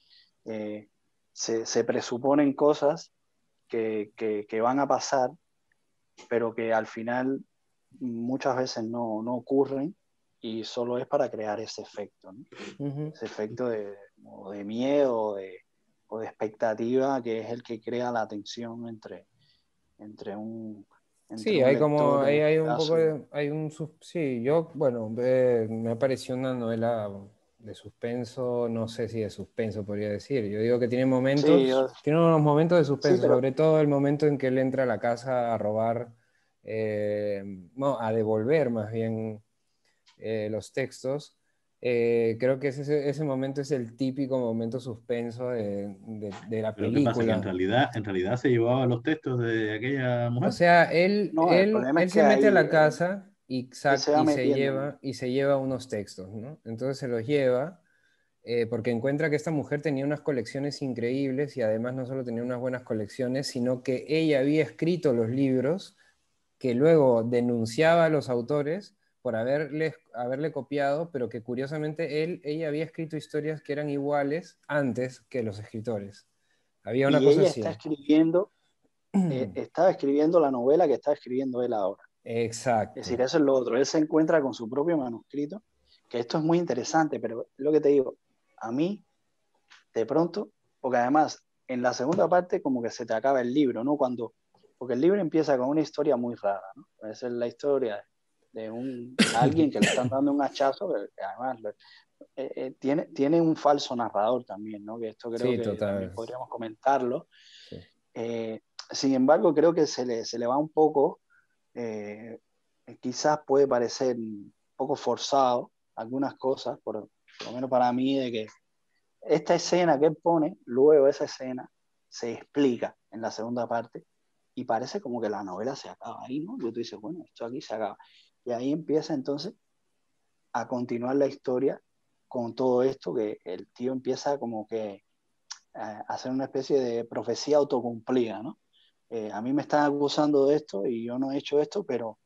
eh, se presuponen cosas que van a pasar, pero que al final muchas veces no ocurren y solo es para crear ese efecto, ¿no? Ujú. Ese efecto o de miedo o de expectativa que es el que crea la tensión entre un, entre Sí, un hay como, lector, en ahí hay este un poco caso. de, sí, yo, bueno, me pareció una novela de suspenso, no sé si de suspenso podría decir, yo digo que Sí, tiene unos momentos de sí, suspenso, pero sobre todo el momento en que él entra a la casa a robar, no, a devolver más bien los textos. Creo que ese momento es el típico momento suspenso de la Pero ¿qué pasa? Que película. en realidad se llevaba los textos de aquella O mujer. sea, él, no, el él, problema es él que se mete a ahí la casa y, él se va y se metiendo, ¿no? lleva, y se lleva unos textos, ¿no? Entonces se los lleva porque encuentra que esta mujer tenía unas colecciones increíbles y además no solo tenía unas buenas colecciones, sino que ella había escrito los libros que luego denunciaba a los autores por haberle copiado, pero que curiosamente ella había escrito historias que eran iguales antes que los escritores. Había una Y cosa ella así. estaba escribiendo la novela que está escribiendo él ahora. Es Exacto. decir, eso es lo otro. Él se encuentra con su propio manuscrito, que esto es muy interesante, pero lo que te digo, a mí, de pronto, porque además en la segunda parte como que se te acaba el libro, ¿no? porque el libro empieza con una historia muy rara, ¿no? Esa es la historia de alguien que le están dando un hachazo, que además tiene un falso narrador también, ¿no? Que esto creo Sí, que también total. podríamos comentarlo. Sí. Sin embargo, creo que se le va un poco, eh, quizás puede parecer un poco forzado algunas cosas, por lo menos para mí, de que esta escena que él pone, luego esa escena se explica en la segunda parte y parece como que la novela se acaba ahí, ¿no? Y tú dices, bueno, esto aquí se acaba. Y ahí empieza entonces a continuar la historia con todo esto que el tío empieza como que a hacer una especie de profecía autocumplida, ¿no? A mí me están acusando de esto y yo no he hecho esto, pero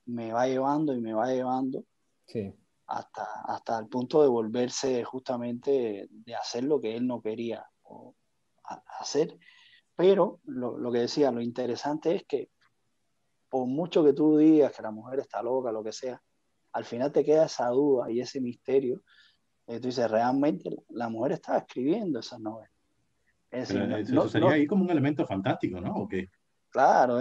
me va llevando y me va llevando Sí. hasta el punto de volverse justamente de hacer lo que él no quería hacer. Pero lo que decía, lo interesante es que por mucho que tú digas que la mujer está loca, lo que sea, al final te queda esa duda y ese misterio. Tú dices, realmente la mujer estaba escribiendo esas novelas. Es Pero decir, eso sería ahí como un elemento fantástico, ¿no? ¿O qué? claro,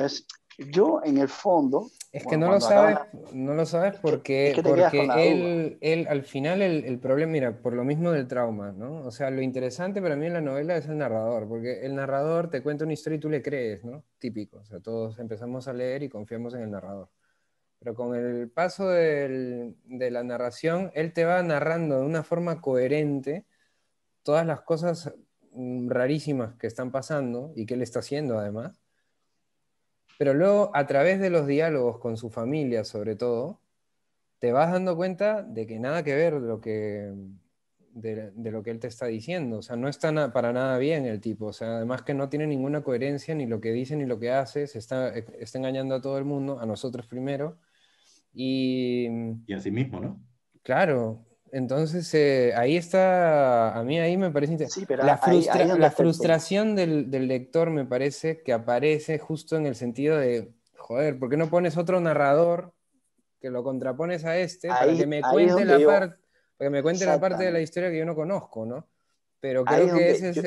yo en el fondo, Es que bueno, cuando acaba la, no lo sabes es porque, que te quedas con la duda. él al final el problema, mira, por lo mismo del trauma, ¿no? O sea, lo interesante para mí en la novela es el narrador, porque el narrador te cuenta una historia y tú le crees, ¿no? Típico, o sea, todos empezamos a leer y confiamos en el narrador. Pero con el paso de la narración, él te va narrando de una forma coherente todas las cosas rarísimas que están pasando y que él está haciendo además. Pero luego, a través de los diálogos con su familia, sobre todo, te vas dando cuenta de que nada que ver de lo que él te está diciendo. O sea, no está para nada bien el tipo. O sea, además que no tiene ninguna coherencia ni lo que dice ni lo que hace. Está engañando a todo el mundo, a nosotros primero. Y Y así mismo, ¿no? claro, entonces ahí está, a mí ahí me parece, Sí, pero ahí es donde la está el tema. frustración del lector me parece que aparece justo en el sentido de, joder, ¿por qué no pones otro narrador que lo contrapones a este para que me Ahí es cuente donde la yo, parte, para que me cuente la parte de la exactamente, historia que yo no conozco, ¿no? Pero ahí creo es que donde ese es yo,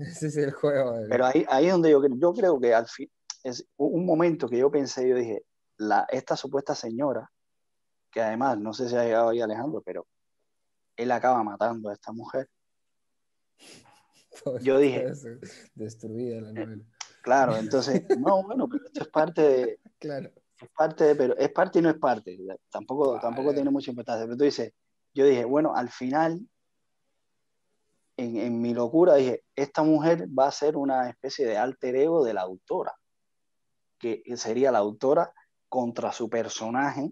ese es el juego. pero ahí es donde yo creo que al fin, es un momento que yo pensé, yo dije, esta supuesta señora, que además, no sé si ha llegado ahí Alejandro, pero él acaba matando a esta mujer. Yo dije, Toda destruida la eh, novela. claro, entonces, no, bueno, pero esto Claro. pero es parte y no es parte, tampoco Vale. tiene mucha importancia, pero tú dices, yo dije, bueno, al final, en mi locura, dije, esta mujer va a ser una especie de alter ego de la autora, que sería la autora contra su personaje,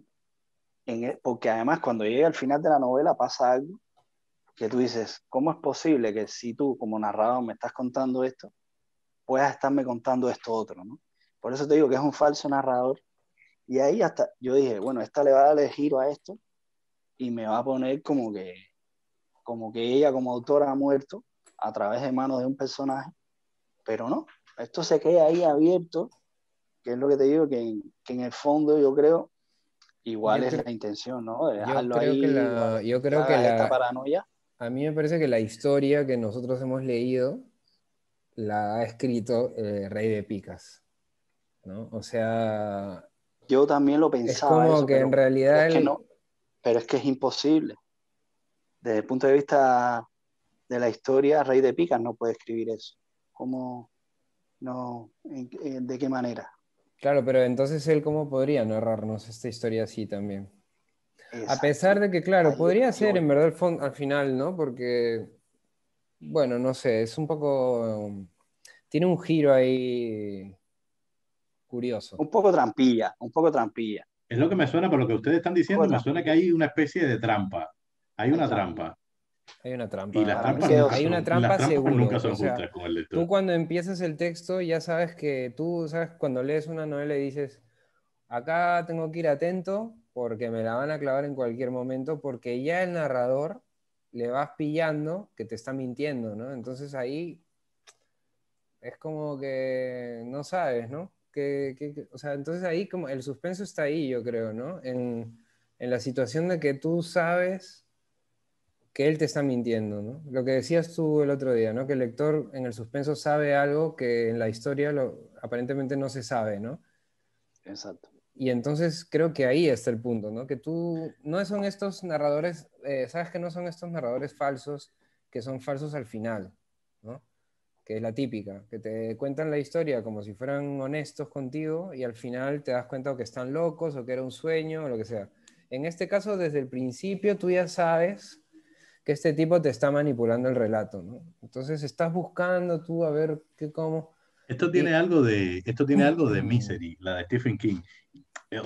porque además cuando llega al final de la novela pasa algo que tú dices, ¿cómo es posible que si tú como narrador me estás contando esto, puedas estarme contando esto otro, ¿no? Por eso te digo que es un falso narrador. Y ahí hasta yo dije, bueno, esta le va a dar el giro a esto y me va a poner como que ella como autora ha muerto a través de manos de un personaje, pero no, esto se queda ahí abierto, que es lo que te digo, que en el fondo yo creo, igual Yo, es cre- la intención, ¿no? De yo dejarlo creo que ahí para la, que yo te creo que hagas esta la, paranoia. a mí me parece que la historia que nosotros hemos leído la ha escrito Rey de Picas, ¿no? O sea, Yo también lo es pensaba como eso, que en pero realidad es que no, pero es que es imposible. Desde el punto de vista de la historia, Rey de Picas no puede escribir eso. ¿Cómo no? ¿De qué manera? claro, pero entonces él cómo podría narrarnos esta historia así también. A pesar Exacto. de que, claro, Ahí es podría donde yo ser voy. en verdad al final, ¿no? Porque, bueno, no sé, es un poco, tiene un giro ahí curioso. Un poco trampilla, Es lo que me suena, por lo que ustedes están un poco diciendo, me suena que trampilla. hay una especie de trampa. Hay Hay una trampilla. trampa. Hay una Y las trampa, Para mí trampas quedó nunca hay una son, las trampa trampas nunca seguro. O son sea, justas con el tú lector. cuando empiezas el texto ya sabes que tú sabes cuando lees una novela y dices, acá tengo que ir atento porque me la van a clavar en cualquier momento porque ya el narrador le vas pillando que te está mintiendo, ¿no? Entonces ahí es como que no sabes, ¿no? O sea, entonces ahí como el suspenso está ahí, yo creo, ¿no? En la situación de que tú sabes que él te está mintiendo, ¿no? Lo que decías tú el otro día, ¿no? Que el lector en el suspenso sabe algo que en la historia aparentemente no se sabe, ¿no? Exacto. Y entonces creo que ahí está el punto, ¿no? Que tú no son estos narradores, sabes que no son estos narradores falsos, que son falsos al final, ¿no? Que es la típica, que te cuentan la historia como si fueran honestos contigo y al final te das cuenta o que están locos o que era un sueño o lo que sea. En este caso, desde el principio tú ya sabes que este tipo te está manipulando el relato, ¿no? Entonces estás buscando tú a ver qué, cómo... Y, Esto tiene algo de Misery, la de Stephen King.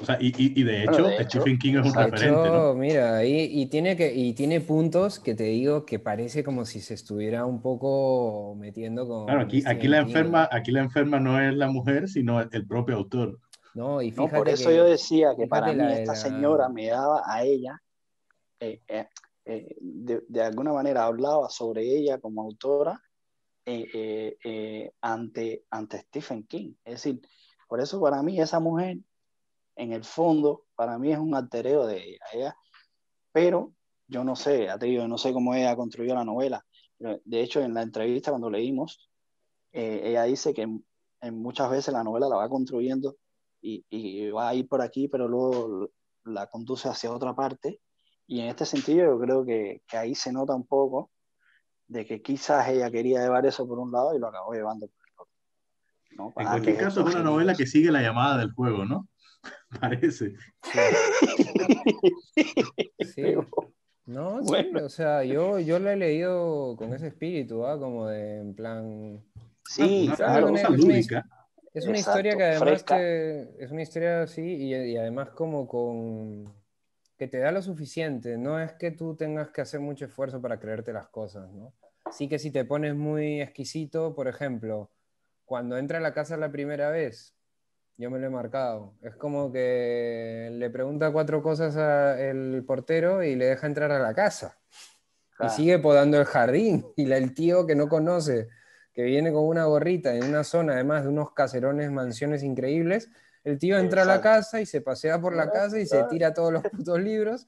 O sea, y de Bueno, hecho, de hecho, Stephen King es un de exacto. referente, ¿no? hecho, mira, y tiene puntos que te digo que parece como si se estuviera un poco metiendo Claro, con Stephen King, ¿no? aquí la enferma no es la mujer, sino el propio autor. No, y No, por eso yo decía que para fíjate mí la de esta la... señora me daba a ella, de alguna manera hablaba sobre ella como autora ante Stephen King. Es decir, por eso para mí esa mujer, en el fondo, para mí es un alter ego de ella. Pero yo no sé, ya te digo, no sé cómo ella construyó la novela. De hecho, en la entrevista cuando leímos, ella dice que muchas veces la novela la va construyendo y va a ir por aquí, pero luego la conduce hacia otra parte. Y en este sentido yo creo que ahí se nota un poco de que quizás ella quería llevar eso por un lado y lo acabó llevando por el otro, ¿no? En Para cualquier darles caso, es estos una novela que giritos. sigue la llamada del juego, ¿no? Parece. Sí, Pero sí. No, sí, bueno, o sea, yo la he leído con ese espíritu, ¿ah? Como de, en plan... sí, Una claro, cosa lúdica. Es una historia que exacto, además fresca, te... Es una historia así y además como con... que te da lo suficiente. No es que tú tengas que hacer mucho esfuerzo para creerte las cosas, ¿no? Sí que si te pones muy exquisito, por ejemplo, cuando entra a la casa la primera vez, yo me lo he marcado. Es como que le pregunta cuatro cosas al portero y le deja entrar a la casa. Y claro, sigue podando el jardín. Y el tío que no conoce, que viene con una gorrita en una zona, además de unos caserones, mansiones increíbles, el tío entra a la exacto. casa y se pasea por la casa y se tira todos los putos libros.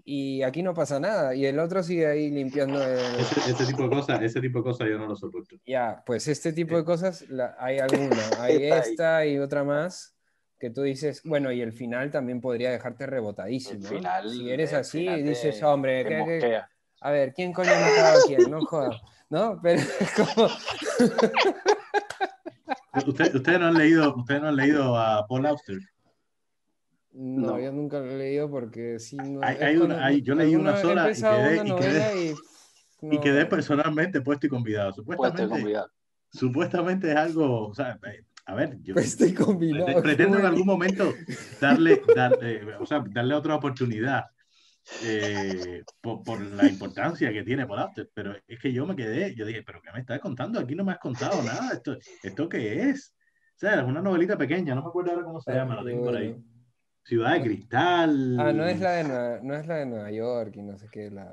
Y aquí no pasa nada. Y el otro sigue ahí limpiando el... Ese tipo de cosas yo no lo soporto. Ya, pues este tipo Eh, de cosas hay alguna. Hay Está ahí. esta y otra más que tú dices, bueno, y el final también podría dejarte rebotadísimo, ¿eh? Si eres El así, final dices, hombre, te mosquea. a ver, ¿quién coño ha matado a quién? No jodas, ¿no? Pero es como... ustedes no han leído a Paul Auster. No, yo No, nunca lo he leído porque sí, no, es Yo leí una he sola empezado una novela y y quedé no, personalmente puesto y convidado. puesto y convidado. Supuestamente es algo, o sea, a ver, yo pues estoy combinado, qué pretendo en bueno. algún momento o sea, darle otra oportunidad por la importancia que tiene Paul Auster, pero es que yo dije, pero ¿qué me estás contando? Aquí no me has contado nada, ¿esto qué es? O sea, es una novelita pequeña, no me acuerdo ahora cómo se Ah, llama, la qué tengo por ahí. bueno. Ciudad de No, no es Cristal. la de no es la de Nueva York y no sé qué, la...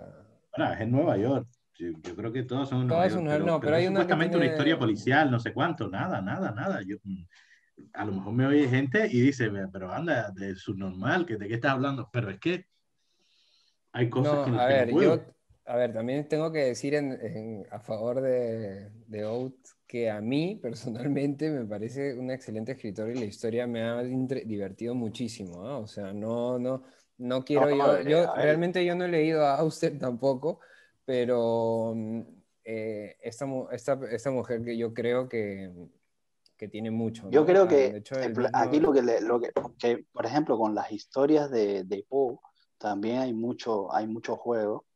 Bueno, es en Nueva York. Yo creo que todas son en Nueva Todas York, son, no, pero pero es hay una que supuestamente una historia tiene... policial, no sé cuánto, nada. A lo mejor me oye gente y dice, pero anda, de subnormal, ¿de qué estás hablando? Pero es que hay cosas No, a que no ver, puedo. a ver, también tengo que decir a favor de Oates que a mí personalmente me parece un excelente escritor y la historia me ha divertido muchísimo, ¿ah? O sea, no No, quiero yo a ver, realmente yo no he leído a Auster tampoco, pero esta mujer que yo creo que tiene mucho, yo ¿no? creo Ah, que de hecho, el aquí mismo... que, por ejemplo, con las historias de Poe, también hay mucho juego,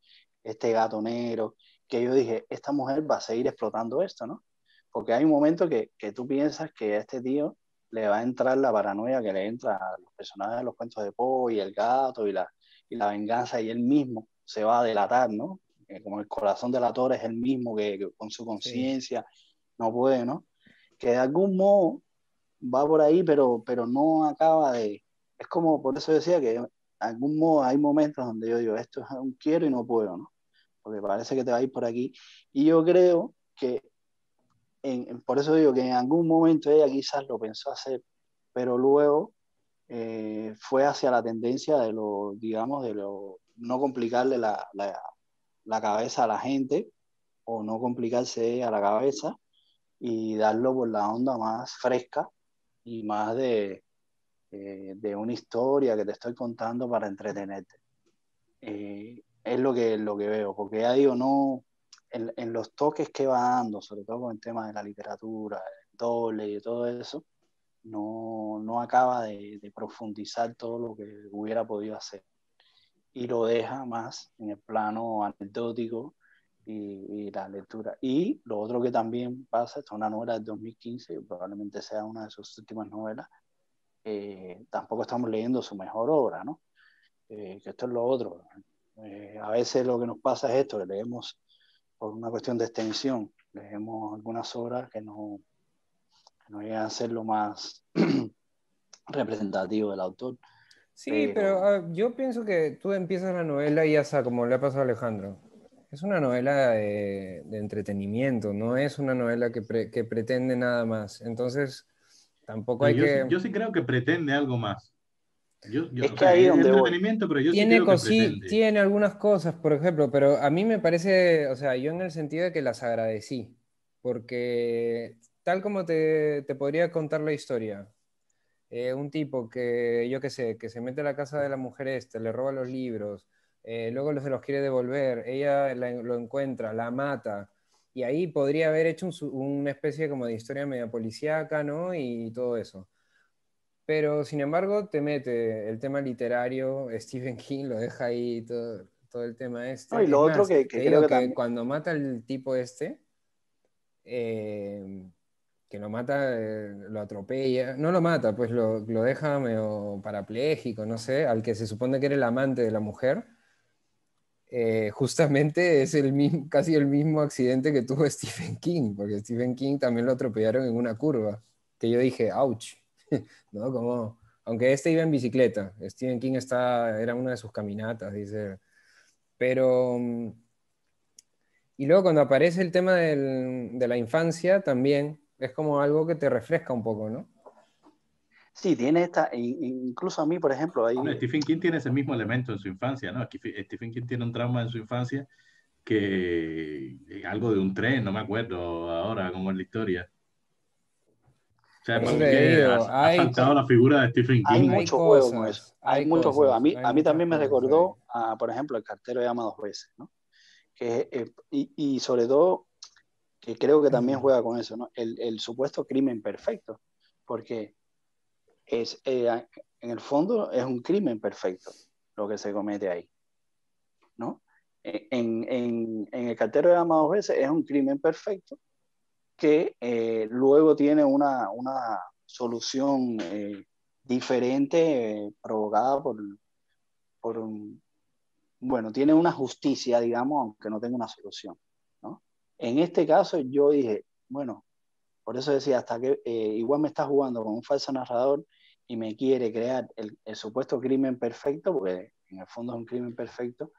este gato negro, que yo dije, esta mujer va a seguir explotando esto, ¿no? Porque hay un momento que tú piensas que a este tío le va a entrar la paranoia que le entra a los personajes de los cuentos de Poe y el gato y la venganza y él mismo se va a delatar, ¿no? Como el corazón delator es el mismo que con su Sí. conciencia no puede, ¿no? Que de algún modo va por ahí, pero no acaba de... Es como, por eso decía que de algún modo hay momentos donde yo digo, esto es un quiero y no puedo, ¿no? Porque parece que te va a ir por aquí. Y yo creo que, por eso digo que en algún momento ella quizás lo pensó hacer, pero luego fue hacia la tendencia de lo, digamos, de lo no complicarle la cabeza a la gente o no complicarse a la cabeza y darlo por la onda más fresca y más de una historia que te estoy contando para entretenerte. Es lo que veo, porque ya digo, no, en los toques que va dando, sobre todo con el tema de la literatura, el doble y todo eso, no acaba de profundizar todo lo que hubiera podido hacer. Y lo deja más en el plano anecdótico y la lectura. Y lo otro que también pasa, esta es una novela del 2015, probablemente sea una de sus últimas novelas, tampoco estamos leyendo su mejor obra, ¿no? Que esto es lo otro. A veces lo que nos pasa es esto, que leemos por una cuestión de extensión, leemos algunas obras que no llegan a ser lo más representativo del autor. Sí, pero yo pienso que tú empiezas la novela y ya está, como le ha pasado a Alejandro. Es una novela de entretenimiento, no es una novela que pretende nada más. Entonces, tampoco hay que... Yo sí creo que pretende algo más. Es O que sea, ahí es donde voy. entretenimiento, pero yo sí creo que pretende. Tiene algunas cosas, por ejemplo, pero a mí me parece, o sea, yo en el sentido de que las agradecí, porque tal como te podría contar la historia, un tipo que, yo qué sé, que se mete a la casa de la mujer le roba los libros, luego se los quiere devolver, ella lo encuentra, la mata, y ahí podría haber hecho una especie como de historia media policíaca, ¿no? Y todo eso. Pero, sin embargo, te mete el tema literario, Stephen King lo deja ahí todo el tema No, y Es lo otro más, que te creo digo que que también... cuando mata al tipo que lo mata, lo atropella, no lo mata, pues lo deja medio parapléjico, no sé, al que se supone que era el amante de la mujer, justamente es casi el mismo accidente que tuvo Stephen King, porque Stephen King también lo atropellaron en una curva, que yo dije, ouch, ¿no? Como, aunque este iba en bicicleta, Stephen King era una de sus caminatas, dice, pero... Y luego cuando aparece el tema de la infancia, también es como algo que te refresca un poco, ¿no? Sí, tiene incluso a mí, por ejemplo, Hombre, ahí... Stephen King tiene ese mismo elemento en su infancia, ¿no? Stephen King tiene un trauma en su infancia que algo de un tren, no me acuerdo ahora cómo es la historia. O sea, Por eso porque es te que digo, ha saltado la figura de Stephen Hay King. mucho juego con eso. Hay hay mucho juego. cosas, hay A mí muchas también me cosas ahí. recordó, por ejemplo, El cartero llama dos veces, ¿no? Y sobre todo, que creo que también juega con eso, ¿no? El supuesto crimen perfecto. Porque en el fondo es un crimen perfecto lo que se comete ahí, ¿no? En El cartero llama dos veces es un crimen perfecto que luego tiene una solución diferente provocada por bueno, tiene una justicia, digamos, aunque no tenga una solución, ¿no? En este caso yo dije, bueno, por eso decía, hasta que igual me está jugando con un falso narrador y me quiere crear el supuesto crimen perfecto, porque en el fondo es un crimen perfecto,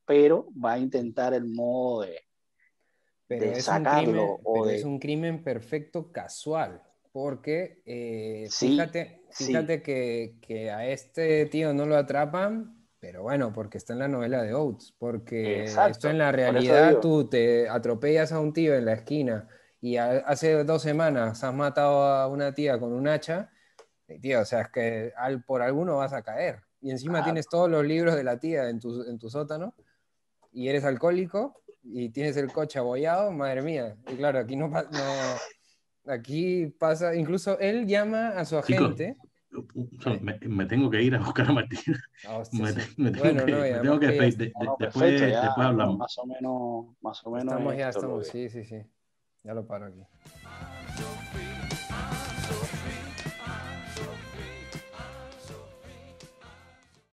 pero va a intentar el modo Pero de es un crimen, sacarlo o pero es de... un crimen perfecto casual, porque Sí, sí, fíjate que a este tío no lo atrapan, pero bueno, porque está en la novela de Oates, porque esto en exacto. la Por eso realidad digo, tú te atropellas a un tío en la esquina y hace 2 semanas has matado a una tía con un hacha, y tío, o sea, es que por alguno vas a caer. Y encima claro, tienes todos los libros de la tía en tu sótano y eres alcohólico y tienes el coche abollado, madre mía. Y claro, aquí pasa, incluso él llama a su Chicos, agente. me tengo que ir a buscar a Martina. Ah, hostia, sí. Bueno, no, y Me tengo además que que ya despedir. bueno, perfecto, ya Después hablamos. más o menos es ya esto lo estamos, que... sí, sí, sí. Ya lo paro aquí.